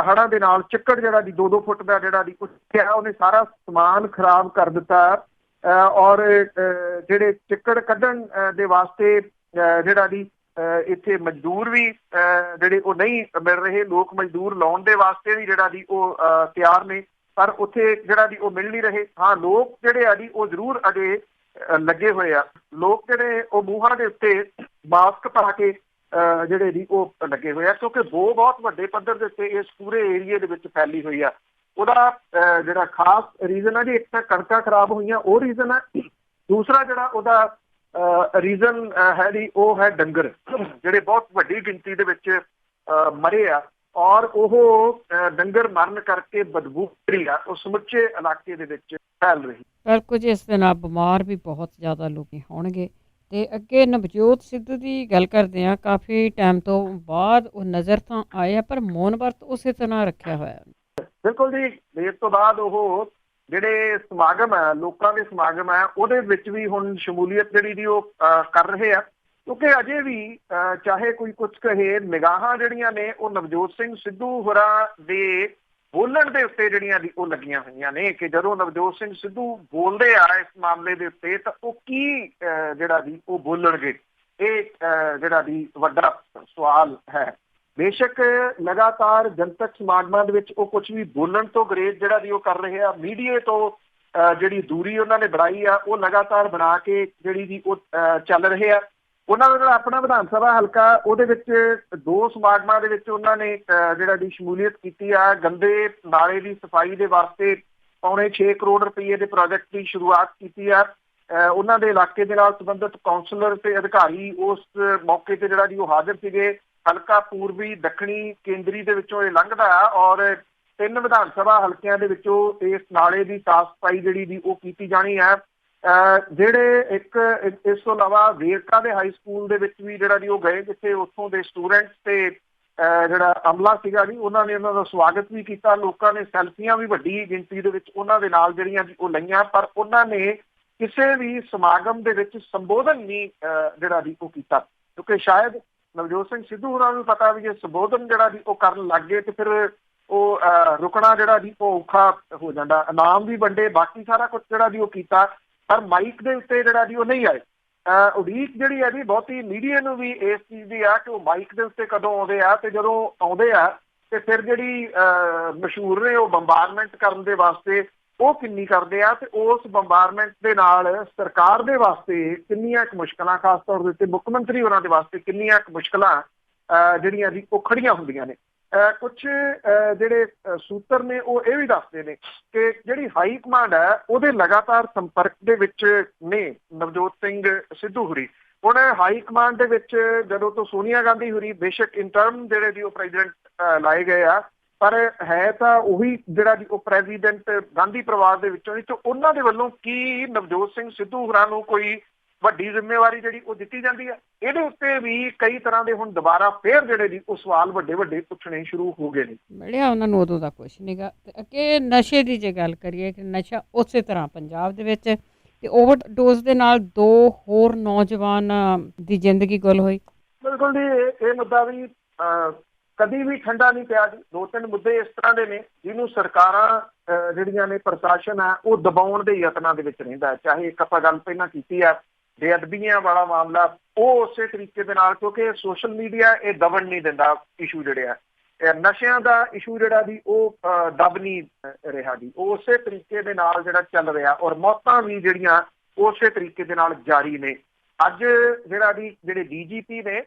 ਹੜ੍ਹਾਂ ਦੇ ਨਾਲ ਚਿੱਕੜ ਜਿਹੜਾ ਦੀ 2-2 ਫੁੱਟ ਦਾ ਜਿਹੜਾ ਦੀ ਉੱਠਿਆ, ਉਹਨੇ ਸਾਰਾ ਸਮਾਨ ਖਰਾਬ ਕਰ ਦਿੱਤਾ। ਔਰ ਜਿਹੜੇ ਚਿੱਕੜ ਕੱਢਣ ਦੇ ਵਾਸਤੇ ਜਿਹੜਾ ਦੀ ਇੱਥੇ ਮਜ਼ਦੂਰ ਵੀ ਜਿਹੜੇ ਉਹ ਨਹੀਂ ਮਿਲ ਰਹੇ। ਲੋਕ ਮਜ਼ਦੂਰ ਲਾਉਣ ਦੇ ਵਾਸਤੇ ਵੀ ਜਿਹੜਾ ਦੀ ਉਹ ਤਿਆਰ ਨੇ, ਪਰ ਉੱਥੇ ਜਿਹੜਾ ਦੀ ਉਹ ਮਿਲ ਨਹੀਂ ਰਹੇ। ਹਾਂ, ਲੋਕ ਜਿਹੜੇ ਆ ਜੀ ਉਹ ਜ਼ਰੂਰ ਅਜੇ ਲੱਗੇ ਹੋਏ ਆ। ਲੋਕ ਜਿਹੜੇ ਉਹ ਮੂੰਹਾਂ ਦੇ ਉੱਤੇ ਮਾਸਕ ਪਾ ਕੇ ਜਿਹੜੇ ਦੀ ਉਹ ਲੱਗੇ ਹੋਏ ਆ, ਕਿਉਂਕਿ ਬਹੁਤ ਵੱਡੇ ਪੱਧਰ ਦੇ ਉੱਤੇ ਇਸ ਪੂਰੇ ਏਰੀਏ ਦੇ ਵਿੱਚ ਫੈਲੀ ਹੋਈ ਆ। ਉਹਦਾ ਜਿਹੜਾ ਖਾਸ ਰੀਜ਼ਨ ਆ ਜੀ, ਇੱਕ ਤਾਂ ਕਣਕਾਂ ਖਰਾਬ ਹੋਈਆਂ ਉਹ ਰੀਜ਼ਨ ਆ। ਦੂਸਰਾ ਜਿਹੜਾ ਉਹਦਾ ਰੀਜ਼ਨ ਹੈ ਜੀ ਉਹ ਹੈ ਡੰਗਰ ਜਿਹੜੇ ਬਹੁਤ ਵੱਡੀ ਗਿਣਤੀ ਦੇ ਵਿੱਚ ਮਰੇ ਆ, ਔਰ ਉਹ ਡੰਗਰ ਮਰਨ ਕਰਕੇ ਬਦਬੂ ਜਿਹੜੀ ਆ ਉਹ ਸਮੁੱਚੇ ਇਲਾਕੇ ਦੇ ਵਿੱਚ ਫੈਲ ਰਹੀ। ਬਿਲਕੁਲ ਜੀ, ਇਸ ਦੇ ਨਾਲ ਬਿਮਾਰ ਵੀ ਬਹੁਤ ਜ਼ਿਆਦਾ ਲੋਕ ਹੋਣਗੇ। ਤੇ ਅੱਗੇ ਨਵਜੋਤ ਸਿੱਧੂ ਦੀ ਗੱਲ ਕਰਦੇ ਹਾਂ। ਕਾਫੀ ਟਾਈਮ ਤੋਂ ਬਾਅਦ ਉਹ ਨਜ਼ਰ ਤਾਂ ਆਏ ਆ, ਪਰ ਮੌਨ ਵਰਤ ਉਸੇ ਤਰ੍ਹਾਂ ਰੱਖਿਆ ਹੋਇਆ। ਬਿਲਕੁਲ ਜੀ, ਦੇਰ ਤੋਂ ਬਾਅਦ ਉਹ ਜਿਹੜੇ ਸਮਾਗਮ ਹੈ, ਲੋਕਾਂ ਦੇ ਸਮਾਗਮ ਹੈ, ਉਹਦੇ ਵਿੱਚ ਵੀ ਹੁਣ ਸ਼ਮੂਲੀਅਤ ਜਿਹੜੀ ਦੀ ਉਹ ਕਰ ਰਹੇ ਆ। ਕਿਉਂਕਿ ਅਜੇ ਵੀ ਚਾਹੇ ਕੋਈ ਕੁਝ ਕਹੇ, ਨਿਗਾਹਾਂ ਜਿਹੜੀਆਂ ਨੇ ਉਹ ਨਵਜੋਤ ਸਿੰਘ ਸਿੱਧੂ ਹੋਰਾਂ ਦੇ ਬੋਲਣ ਦੇ ਉੱਤੇ ਜਿਹੜੀਆਂ ਦੀ ਉਹ ਲੱਗੀਆਂ ਹੋਈਆਂ ਨੇ ਕਿ ਜਦੋਂ ਨਵਜੋਤ ਸਿੰਘ ਸਿੱਧੂ ਬੋਲਦੇ ਆ ਇਸ ਮਾਮਲੇ ਦੇ ਉੱਤੇ ਤਾਂ ਉਹ ਕੀ ਜਿਹੜਾ ਦੀ ਉਹ ਬੋਲਣਗੇ। ਇਹ ਜਿਹੜਾ ਦੀ ਵੱਡਾ ਸਵਾਲ ਹੈ। ਬੇਸ਼ੱਕ ਲਗਾਤਾਰ ਜਨਤਕ ਸਮਾਗਮਾਂ ਦੇ ਵਿੱਚ ਉਹ ਕੁਝ ਵੀ ਬੋਲਣ ਤੋਂ ਗੁਰੇਜ਼ ਜਿਹੜਾ ਦੀ ਉਹ ਕਰ ਰਹੇ ਆ। ਮੀਡੀਆ ਤੋਂ ਜਿਹੜੀ ਦੂਰੀ ਉਹਨਾਂ ਨੇ ਬਣਾਈ ਆ ਉਹ ਲਗਾਤਾਰ ਬਣਾ ਕੇ ਜਿਹੜੀ ਦੀ ਉਹ ਚੱਲ ਰਹੇ ਆ। ਉਹਨਾਂ ਦਾ ਆਪਣਾ ਵਿਧਾਨ ਸਭਾ ਹਲਕਾ, ਉਹਦੇ ਵਿੱਚ 2 ਸਮਾਗਮਾਂ ਦੇ ਵਿੱਚ ਉਹਨਾਂ ਨੇ ਜਿਹੜਾ ਦੀ ਸ਼ਮੂਲੀਅਤ ਕੀਤੀ ਆ। ਗੰਦੇ ਨਾਲੇ ਦੀ ਸਫਾਈ ਦੇ ਵਾਸਤੇ ਪੌਣੇ 6 ਕਰੋੜ ਰੁਪਏ ਦੇ ਪ੍ਰੋਜੈਕਟ ਦੀ ਸ਼ੁਰੂਆਤ ਕੀਤੀ ਆ। ਉਹਨਾਂ ਦੇ ਇਲਾਕੇ ਦੇ ਨਾਲ ਸੰਬੰਧਿਤ ਕੌਂਸਲਰ ਤੇ ਅਧਿਕਾਰੀ ਉਸ ਮੌਕੇ ਤੇ ਜਿਹੜਾ ਦੀ ਉਹ ਹਾਜ਼ਰ ਸੀਗੇ। ਹਲਕਾ ਪੂਰਬੀ, ਦੱਖਣੀ, ਕੇਂਦਰੀ ਦੇ ਵਿੱਚੋਂ ਇਹ ਲੰਘਦਾ ਆ ਔਰ 3 ਵਿਧਾਨ ਸਭਾ ਹਲਕਿਆਂ ਦੇ ਵਿੱਚੋਂ ਇਸ ਨਾਲੇ ਦੀ ਸਾਫ਼ ਸਫਾਈ ਜਿਹੜੀ ਦੀ ਉਹ ਕੀਤੀ ਜਾਣੀ ਹੈ। ਜਿਹੜੇ ਇਸ ਤੋਂ ਇਲਾਵਾ ਵੇਰਕਾ ਦੇ ਹਾਈ ਸਕੂਲ ਦੇ ਵਿੱਚ ਵੀ ਜਿਹੜਾ ਦੀ ਉਹ ਗਏ, ਜਿੱਥੇ ਉੱਥੋਂ ਦੇ ਸਟੂਡੈਂਟਸ ਤੇ ਜਿਹੜਾ ਅਮਲਾ ਸੀਗਾ ਜੀ, ਉਹਨਾਂ ਨੇ ਉਹਨਾਂ ਦਾ ਸਵਾਗਤ ਵੀ ਕੀਤਾ। ਲੋਕਾਂ ਨੇ ਸੈਲਫੀਆਂ ਵੀ ਵੱਡੀ ਗਿਣਤੀ ਦੇ ਵਿੱਚ ਉਹਨਾਂ ਦੇ ਨਾਲ ਜਿਹੜੀਆਂ ਉਹ ਲਈਆਂ, ਪਰ ਉਹਨਾਂ ਨੇ ਕਿਸੇ ਵੀ ਸਮਾਗਮ ਦੇ ਵਿੱਚ ਸੰਬੋਧਨ ਨਹੀਂ ਜਿਹੜਾ ਦੀ ਉਹ ਕੀਤਾ। ਕਿਉਂਕਿ ਸ਼ਾਇਦ ਨਵਜੋਤ ਸਿੰਘ ਸਿੱਧੂ ਹੋਰਾਂ ਨੂੰ ਪਤਾ ਵੀ ਜੇ ਸੰਬੋਧਨ ਜਿਹੜਾ ਦੀ ਉਹ ਕਰਨ ਲੱਗ ਗਏ ਤੇ ਫਿਰ ਉਹ ਰੁਕਣਾ ਜਿਹੜਾ ਦੀ ਉਹ ਔਖਾ ਹੋ ਜਾਂਦਾ। ਇਨਾਮ ਵੀ ਵੰਡੇ, ਬਾਕੀ ਸਾਰਾ ਕੁਝ ਜਿਹੜਾ ਦੀ ਉਹ ਕੀਤਾ, ਪਰ ਮਾਈਕ ਦੇ ਉੱਤੇ ਜਿਹੜਾ ਦੀ ਉਹ ਨਹੀਂ ਆਏ। ਉਡੀਕ ਜਿਹੜੀ ਹੈ ਜੀ ਬਹੁਤੀ ਮੀਡੀਆ ਨੂੰ ਵੀ ਇਸ ਚੀਜ਼ ਦੀ ਆ ਕਿ ਉਹ ਮਾਈਕ ਦੇ ਉੱਤੇ ਕਦੋਂ ਆਉਂਦੇ ਆ, ਤੇ ਜਦੋਂ ਆਉਂਦੇ ਆ ਤੇ ਫਿਰ ਜਿਹੜੀ ਮਸ਼ਹੂਰ ਨੇ ਉਹ ਬੰਬਾਰਮੈਂਟ ਕਰਨ ਦੇ ਵਾਸਤੇ ਉਹ ਕਿੰਨੀ ਕਰਦੇ ਆ, ਤੇ ਉਸ ਬੰਬਾਰਮੈਂਟ ਦੇ ਨਾਲ ਸਰਕਾਰ ਦੇ ਵਾਸਤੇ ਕਿੰਨੀਆਂ ਕੁ ਮੁਸ਼ਕਲਾਂ, ਖਾਸ ਤੌਰ ਦੇ ਉੱਤੇ ਮੁੱਖ ਮੰਤਰੀ ਉਹਨਾਂ ਦੇ ਵਾਸਤੇ ਕਿੰਨੀਆਂ ਕੁ ਮੁਸ਼ਕਲਾਂ ਜਿਹੜੀਆਂ ਜੀ ਉਹ ਖੜੀਆਂ ਹੁੰਦੀਆਂ ਨੇ। ਕੁਛ ਜਿਹੜੇ ਸੂਤਰ ਨੇ ਉਹ ਇਹ ਵੀ ਦੱਸਦੇ ਨੇ ਕਿ ਜਿਹੜੀ ਹਾਈ ਕਮਾਂਡ ਹੈ ਉਹਦੇ ਲਗਾਤਾਰ ਸੰਪਰਕ ਦੇ ਵਿੱਚ ਨੇ ਨਵਜੋਤ ਸਿੰਘ ਸਿੱਧੂ ਹੋਰੀ। ਹੁਣ ਹਾਈ ਕਮਾਂਡ ਦੇ ਵਿੱਚ ਜਦੋਂ ਤੋਂ ਸੋਨੀਆ ਗਾਂਧੀ ਹੋਰੀ ਬੇਸ਼ੱਕ ਇੰਟਰਮ ਜਿਹੜੇ ਦੀ ਉਹ ਪ੍ਰੈਜ਼ੀਡੈਂਟ ਲਾਏ ਗਏ ਆ, ਪਰ ਹੈ ਤਾਂ ਉਹੀ ਜਿਹੜਾ ਜੀ ਉਹ ਪ੍ਰੈਜ਼ੀਡੈਂਟ ਗਾਂਧੀ ਪਰਿਵਾਰ ਦੇ ਵਿੱਚੋਂ। ਉਹਨਾਂ ਦੇ ਵੱਲੋਂ ਕੀ ਨਵਜੋਤ ਸਿੰਘ ਸਿੱਧੂ ਹੋਰਾਂ ਨੂੰ ਕੋਈ ਵੱਡੀ ਜ਼ਿੰਮੇਵਾਰੀ ਜਿਹੜੀ ਉਹ ਦਿੱਤੀ ਜਾਂਦੀ ਹੈ? ਇਹਦੇ ਉੱਤੇ ਵੀ ਕਈ ਤਰ੍ਹਾਂ ਦੇ ਹੁਣ ਦੁਬਾਰਾ ਫੇਰ ਜਿਹੜੇ ਜੀ ਉਹ ਸਵਾਲ ਵੱਡੇ ਵੱਡੇ ਪੁੱਛਣੇ ਸ਼ੁਰੂ ਹੋ ਗਏ ਨੇ। ਮਿਲਿਆ ਉਹਨਾਂ ਨੂੰ ਉਦੋਂ ਦਾ ਕੁਛ ਨਹੀਂਗਾ। ਅੱਗੇ ਨਸ਼ੇ ਦੀ ਜੇ ਗੱਲ ਕਰੀਏ ਕਿ ਨਸ਼ਾ ਉਸੇ ਤਰ੍ਹਾਂ ਪੰਜਾਬ ਦੇ ਵਿੱਚ ਤੇ ਓਵਰਡੋਜ਼ ਦੇ ਨਾਲ 2 ਹੋਰ ਨੌਜਵਾਨ ਦੀ ਜ਼ਿੰਦਗੀ ਗੁੱਲ ਹੋਈ। ਬਿਲਕੁਲ ਜੀ, ਇਹ ਮੁੱਦਾ ਵੀ ਕਦੀ ਵੀ ਠੰਡਾ ਨਹੀਂ ਪਿਆ ਜੀ। 2-3 ਮੁੱਦੇ ਇਸ ਤਰ੍ਹਾਂ ਦੇ ਨੇ ਜਿਹਨੂੰ ਸਰਕਾਰਾਂ ਜਿਹੜੀਆਂ ਨੇ, ਪ੍ਰਸ਼ਾਸਨ ਆ, ਉਹ ਦਬਾਉਣ ਦੇ ਯਤਨਾਂ ਦੇ ਵਿੱਚ ਰਹਿੰਦਾ ਹੈ। ਚਾਹੇ ਇੱਕ ਆਪਾਂ ਗੱਲ ਪਹਿਲਾਂ ਕੀਤੀ ਆ ਬੇਅਦਬੀਆਂ ਵਾਲਾ ਮਾਮਲਾ, ਉਹ ਉਸੇ ਤਰੀਕੇ ਦੇ ਨਾਲ, ਕਿਉਂਕਿ ਸੋਸ਼ਲ ਮੀਡੀਆ ਇਹ ਦਬਣ ਨਹੀਂ ਦਿੰਦਾ ਇਸ਼ੂ ਜਿਹੜੇ ਆ। ਨਸ਼ਿਆਂ ਦਾ ਇਸ਼ੂ ਜਿਹੜਾ ਦੀ ਉਹ ਦਬ ਨਹੀਂ ਰਿਹਾ ਜੀ, ਉਹ ਉਸੇ ਤਰੀਕੇ ਦੇ ਨਾਲ ਜਿਹੜਾ ਚੱਲ ਰਿਹਾ, ਔਰ ਮੌਤਾਂ ਵੀ ਜਿਹੜੀਆਂ ਉਸੇ ਤਰੀਕੇ ਦੇ ਨਾਲ ਜਾਰੀ ਨੇ। ਅੱਜ ਜਿਹੜਾ ਦੀ ਜਿਹੜੇ DGP ਨੇ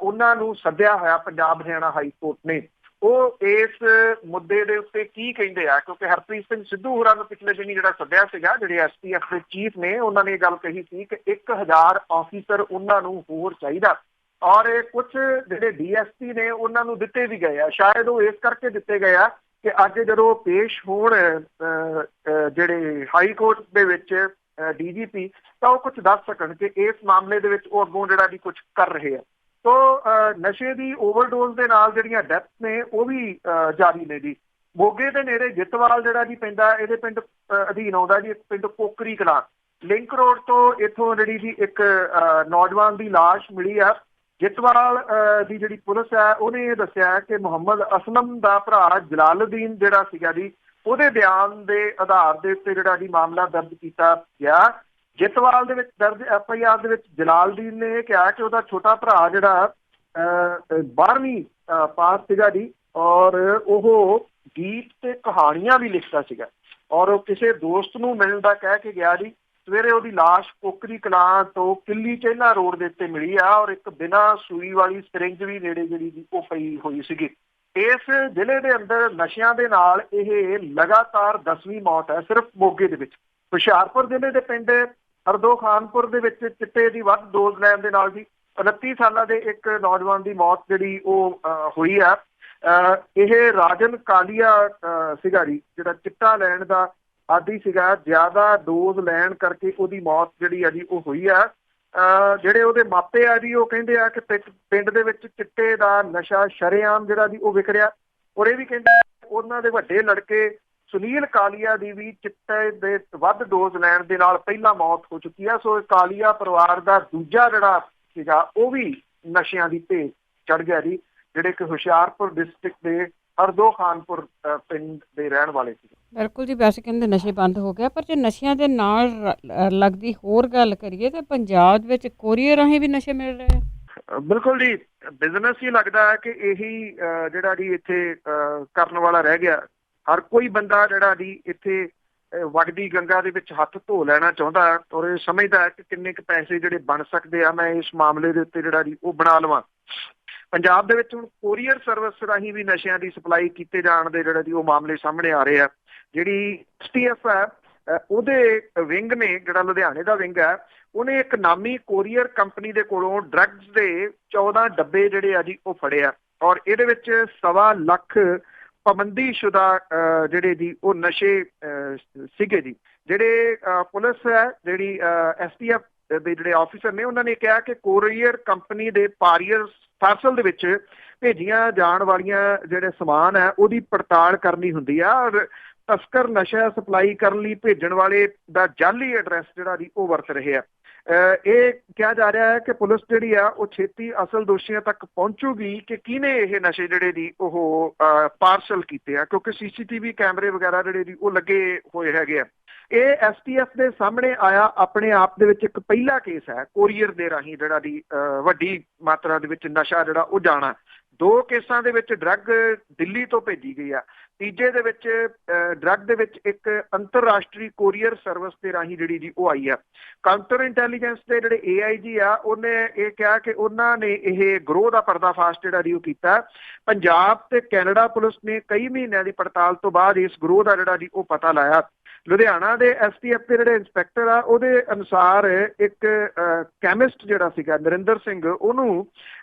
ਉਹਨਾਂ ਨੂੰ ਸੱਦਿਆ ਹੋਇਆ ਪੰਜਾਬ ਹਰਿਆਣਾ ਹਾਈ ਕੋਰਟ ਨੇ, ਉਹ ਇਸ ਮੁੱਦੇ ਦੇ ਉੱਤੇ ਕੀ ਕਹਿੰਦੇ ਆ? ਕਿਉਂਕਿ ਹਰਪ੍ਰੀਤ ਸਿੰਘ ਸਿੱਧੂ ਹੋਰਾਂ ਨੂੰ ਪਿਛਲੇ ਦਿਨੀ ਜਿਹੜਾ ਸੱਦਿਆ ਸੀਗਾ, ਜਿਹੜੇ STF ਦੇ ਚੀਫ ਨੇ, ਉਹਨਾਂ ਨੇ ਇਹ ਗੱਲ ਕਹੀ ਸੀ ਕਿ 1000 ਆਫੀਸਰ ਉਹਨਾਂ ਨੂੰ ਹੋਰ ਚਾਹੀਦਾ, ਔਰ ਕੁਝ ਜਿਹੜੇ DSP ਨੇ ਉਹਨਾਂ ਨੂੰ ਦਿੱਤੇ ਵੀ ਗਏ ਆ। ਸ਼ਾਇਦ ਉਹ ਇਸ ਕਰਕੇ ਦਿੱਤੇ ਗਏ ਆ ਕਿ ਅੱਜ ਜਦੋਂ ਪੇਸ਼ ਹੋਣ ਜਿਹੜੇ ਹਾਈ ਕੋਰਟ ਦੇ ਵਿੱਚ DGP, ਤਾਂ ਉਹ ਕੁਝ ਦੱਸ ਸਕਣ ਕਿ ਇਸ ਮਾਮਲੇ ਦੇ ਵਿੱਚ ਉਹ ਅੱਗੋਂ ਜਿਹੜਾ ਵੀ ਕੁਝ ਕਰ ਰਹੇ ਆ। ਤੋ ਨਸ਼ੇ ਦੀ ਓਵਰਡੋਜ਼ ਦੇ ਨਾਲ ਜਿਹੜੀਆਂ ਡੈਥ ਨੇ ਉਹ ਵੀ ਜਾਰੀ ਨੇ ਜੀ। ਮੋਗੇ ਦੇ ਨੇੜੇ ਜਿੱਤਵਾਲ ਜਿਹੜਾ ਜੀ ਪੈਂਦਾ, ਇਹਦੇ ਪਿੰਡ ਅਧੀਨ ਆਉਂਦਾ ਜੀ ਇੱਕ ਪਿੰਡ ਕੋਕਰੀ ਕਲਾਂ, ਲਿੰਕ ਰੋਡ ਤੋਂ ਇੱਥੋਂ ਜਿਹੜੀ ਜੀ ਇੱਕ ਨੌਜਵਾਨ ਦੀ ਲਾਸ਼ ਮਿਲੀ ਆ। ਜਿੱਤਵਾਲ ਦੀ ਜਿਹੜੀ ਪੁਲਿਸ ਹੈ ਉਹਨੇ ਇਹ ਦੱਸਿਆ ਕਿ ਮੁਹੰਮਦ ਅਸਲਮ ਦਾ ਭਰਾ ਜਲਾਲੁਦੀਨ ਜਿਹੜਾ ਸੀਗਾ ਜੀ, ਉਹਦੇ ਬਿਆਨ ਦੇ ਆਧਾਰ ਦੇ ਉੱਤੇ ਜਿਹੜਾ ਜੀ ਮਾਮਲਾ ਦਰਜ ਕੀਤਾ ਗਿਆ। ਜਿੱਤਵਾਲ ਦੇ ਵਿੱਚ ਦਰਜ FIR ਦੇ ਵਿੱਚ ਜਲਾਲਦੀਨ ਨੇ ਇਹ ਕਿਹਾ ਕਿ ਉਹਦਾ ਛੋਟਾ ਭਰਾ ਜਿਹੜਾ 12ਵੀਂ ਪਾਸ ਸੀਗਾ ਜੀ, ਔਰ ਉਹ ਗੀਤ ਤੇ ਕਹਾਣੀਆਂ ਵੀ ਲਿਖਦਾ ਸੀਗਾ, ਔਰ ਉਹ ਕਿਸੇ ਦੋਸਤ ਨੂੰ ਮਿਲਣ ਦਾ ਕਹਿ ਕੇ ਗਿਆ ਜੀ। ਸਵੇਰੇ ਉਹਦੀ ਲਾਸ਼ ਕੋਕਰੀ ਕਲਾਂ ਤੋਂ ਕਿੱਲੀ ਚਹਿਲਾ ਰੋਡ ਦੇ ਉੱਤੇ ਮਿਲੀ ਆ, ਔਰ ਇੱਕ ਬਿਨਾਂ ਸੂਈ ਵਾਲੀ ਸਿਰਿੰਜ ਵੀ ਨੇੜੇ ਜਿਹੜੀ ਉਹ ਪਈ ਹੋਈ ਸੀਗੀ। ਇਸ ਜ਼ਿਲ੍ਹੇ ਦੇ ਅੰਦਰ ਨਸ਼ਿਆਂ ਦੇ ਨਾਲ ਇਹ ਲਗਾਤਾਰ 10ਵੀਂ ਮੌਤ ਹੈ ਸਿਰਫ ਮੋਗੇ ਦੇ ਵਿੱਚ। ਹੁਸ਼ਿਆਰਪੁਰ ਜ਼ਿਲ੍ਹੇ ਦੇ ਪਿੰਡ ਹਰਦੋ ਖਾਨਪੁਰ ਦੇ ਵਿੱਚ ਚਿੱਟੇ ਦੀ ਵੱਧ ਡੋਜ਼ ਲੈਣ ਦੇ ਨਾਲ ਜੀ 29 ਸਾਲਾਂ ਦੇ ਇੱਕ ਨੌਜਵਾਨ ਦੀ ਮੌਤ ਜਿਹੜੀ ਉਹ ਹੋਈ ਆ। ਇਹ ਰਾਜਨ ਕਾਲੀਆ ਸੀਗਾ ਜੀ, ਜਿਹੜਾ ਚਿੱਟਾ ਲੈਣ ਦਾ ਆਦੀ ਸੀਗਾ, ਜ਼ਿਆਦਾ ਡੋਜ਼ ਲੈਣ ਕਰਕੇ ਉਹਦੀ ਮੌਤ ਜਿਹੜੀ ਆ ਜੀ ਉਹ ਹੋਈ ਆ। ਜਿਹੜੇ ਉਹਦੇ ਮਾਪੇ ਆ ਜੀ, ਉਹ ਕਹਿੰਦੇ ਆ ਕਿ ਪਿੰਡ ਦੇ ਵਿੱਚ ਚਿੱਟੇ ਦਾ ਨਸ਼ਾ ਸ਼ਰੇਆਮ ਜਿਹੜਾ ਜੀ ਉਹ ਵਿਕ ਰਿਹਾ। ਔਰ ਇਹ ਵੀ ਕਹਿੰਦੇ ਉਹਨਾਂ ਦੇ ਵੱਡੇ ਲੜਕੇ ਸੁਨੀਲ ਕਾਲੀਆ ਦੀ ਵੀ ਚਿੱਟੇ ਦੇ ਵੱਧ ਡੋਜ਼ ਲੈਣ ਦੇ ਨਾਲ ਪਹਿਲਾਂ ਮੌਤ ਹੋ ਚੁੱਕੀ ਆ। ਸੋ ਕਾਲੀਆ ਪਰਿਵਾਰ ਦਾ ਦੂਜਾ ਜਿਹੜਾ ਸੀਗਾ ਉਹ ਵੀ ਨਸ਼ਿਆਂ ਦੀ ਭੇਟ ਚੜ ਗਿਆ ਜੀ, ਜਿਹੜੇ ਕਿ ਹੁਸ਼ਿਆਰਪੁਰ ਡਿਸਟ੍ਰਿਕਟ ਦੇ ਹਰਦੋ ਖਾਨਪੁਰ ਪਿੰਡ ਦੇ ਰਹਿਣ ਵਾਲੇ ਸੀ। ਬਿਲਕੁਲ ਜੀ, ਵੈਸੇ ਕਹਿੰਦੇ ਨਸ਼ੇ ਬੰਦ ਹੋ ਗਿਆ, ਪਰ ਜੇ ਨਸ਼ਿਆਂ ਦੇ ਨਾਲ ਲੱਗਦੀ ਹੋਰ ਗੱਲ ਕਰੀਏ ਤਾਂ ਪੰਜਾਬ ਵਿੱਚ ਕੋਰੀਅਰ ਰਾਹੀਂ ਵੀ ਨਸ਼ੇ ਮਿਲ ਰਹੇ ਆ। ਬਿਲਕੁਲ ਜੀ, ਬਿਜ਼ਨਸ ਹੀ ਲੱਗਦਾ ਹੈ ਕਿ ਇਹੀ ਜਿਹੜਾ ਜੀ ਇੱਥੇ ਕਰਨ ਵਾਲਾ ਰਹਿ ਗਿਆ। ਹਰ ਕੋਈ ਬੰਦਾ ਜਿਹੜਾ ਜੀ ਇੱਥੇ ਵਗਦੀ ਗੰਗਾ ਦੇ ਵਿੱਚ ਹੱਥ ਧੋ ਲੈਣਾ ਚਾਹੁੰਦਾ ਔਰ ਇਹ ਸਮਝਦਾ ਹੈ ਕਿ ਕਿੰਨੇ ਕੁ ਪੈਸੇ ਜਿਹੜੇ ਬਣ ਸਕਦੇ ਆ, ਮੈਂ ਇਸ ਮਾਮਲੇ ਦੇ ਉੱਤੇ ਜਿਹੜਾ ਜੀ ਉਹ ਬਣਾ ਲਵਾਂ। ਪੰਜਾਬ ਦੇ ਵਿੱਚ ਹੁਣ ਕੋਰੀਅਰ ਸਰਵਿਸ ਰਾਹੀਂ ਵੀ ਨਸ਼ਿਆਂ ਦੀ ਸਪਲਾਈ ਕੀਤੇ ਜਾਣ ਦੇ ਜਿਹੜਾ ਜੀ ਉਹ ਮਾਮਲੇ ਸਾਹਮਣੇ ਆ ਰਹੇ ਆ। ਜਿਹੜੀ STF ਹੈ ਉਹਦੇ ਵਿੰਗ ਨੇ, ਜਿਹੜਾ ਲੁਧਿਆਣੇ ਦਾ ਵਿੰਗ ਹੈ, ਉਹਨੇ ਇੱਕ ਨਾਮੀ ਕੋਰੀਅਰ ਕੰਪਨੀ ਦੇ ਕੋਲੋਂ ਡਰੱਗਸ ਦੇ 14 ਡੱਬੇ ਜਿਹੜੇ ਆ ਜੀ ਉਹ ਫੜੇ ਆ ਔਰ ਇਹਦੇ ਵਿੱਚ 1.25 ਲੱਖ ਪਾਬੰਦੀਸ਼ੁਦਾ ਜਿਹੜੇ ਜੀ ਉਹ ਨਸ਼ੇ ਸੀਗੇ ਜੀ। ਜਿਹੜੇ ਪੁਲਿਸ ਹੈ, ਜਿਹੜੀ STF ਦੇ ਜਿਹੜੇ ਆਫੀਸਰ ਨੇ, ਉਹਨਾਂ ਨੇ ਕਿਹਾ ਕਿ ਕੋਰੀਅਰ ਕੰਪਨੀ ਦੇ ਪਾਰਸਲ ਦੇ ਵਿੱਚ ਭੇਜੀਆਂ ਜਾਣ ਵਾਲੀਆਂ ਜਿਹੜੇ ਸਮਾਨ ਹੈ ਉਹਦੀ ਪੜਤਾਲ ਕਰਨੀ ਹੁੰਦੀ ਆ ਔਰ ਤਸਕਰ ਨਸ਼ਾ ਸਪਲਾਈ ਕਰਨ ਲਈ ਭੇਜਣ ਵਾਲੇ ਦਾ ਜਾਅਲੀ ਐਡਰੈਸ ਜਿਹੜਾ ਜੀ ਉਹ ਵਰਤ ਰਹੇ ਆ। ਇਹ ਕਿਹਾ ਜਾ ਰਿਹਾ ਹੈ ਕਿ ਪੁਲਿਸ ਜਿਹੜੀ ਆ ਉਹ ਛੇਤੀ ਅਸਲ ਦੋਸ਼ੀਆਂ ਤੱਕ ਪਹੁੰਚੂਗੀ ਕਿ ਕਿਹਨੇ ਇਹ ਨਸ਼ੇ ਜਿਹੜੇ ਜੀ ਉਹ ਪਾਰਸਲ ਕੀਤੇ ਆ, ਕਿਉਂਕਿ CCTV ਕੈਮਰੇ ਵਗੈਰਾ ਜਿਹੜੇ ਜੀ ਉਹ ਲੱਗੇ ਹੋਏ ਹੈਗੇ ਆ। ਇਹ STF ਦੇ ਸਾਹਮਣੇ ਆਇਆ ਆਪਣੇ ਆਪ ਦੇ ਵਿੱਚ ਇੱਕ ਪਹਿਲਾ ਕੇਸ ਹੈ ਕੋਰੀਅਰ ਦੇ ਰਾਹੀਂ ਜਿਹੜਾ ਜੀ ਵੱਡੀ ਮਾਤਰਾ ਦੇ ਵਿੱਚ ਨਸ਼ਾ ਜਿਹੜਾ ਉਹ ਜਾਣਾ। 2 ਕੇਸਾਂ ਦੇ ਵਿੱਚ ਡਰੱਗ ਦਿੱਲੀ ਤੋਂ ਭੇਜੀ ਗਈ ਆ। ਤੀਜੇ ਦੇ ਵਿੱਚ ਡਰੱਗ ਦੇ ਵਿੱਚ ਇੱਕ ਅੰਤਰਰਾਸ਼ਟਰੀ ਕੋਰੀਅਰ ਸਰਵਿਸ ਦੇ ਰਾਹੀਂ ਜਿਹੜੀ ਜੀ ਉਹ ਆਈ ਆ। ਕਾਊਂਟਰ ਇੰਟੈਲੀਜੈਂਸ ਦੇ ਜਿਹੜੇ AIG ਆ, ਉਹਨੇ ਇਹ ਕਿਹਾ ਕਿ ਉਹਨਾਂ ਨੇ ਇਹ ਗਰੋਹ ਦਾ ਪਰਦਾਫਾਸ਼ ਜਿਹੜਾ ਜੀ ਉਹ ਕੀਤਾ। ਪੰਜਾਬ ਤੇ ਕੈਨੇਡਾ ਪੁਲਿਸ ਨੇ ਕਈ ਮਹੀਨਿਆਂ ਦੀ ਪੜਤਾਲ ਤੋਂ ਬਾਅਦ ਇਸ ਗਰੋਹ ਦਾ ਜਿਹੜਾ ਜੀ ਉਹ ਪਤਾ ਲਾਇਆ। ਲੁਧਿਆਣਾ ਦੇ STF ਦੇ ਜਿਹੜੇ ਇੰਸਪੈਕਟਰ ਆ, ਉਹਦੇ ਅਨੁਸਾਰ ਇੱਕ ਕੈਮਿਸਟ ਜਿਹੜਾ ਸੀਗਾ ਨਰਿੰਦਰ ਸਿੰਘ, ਉਹਨੂੰ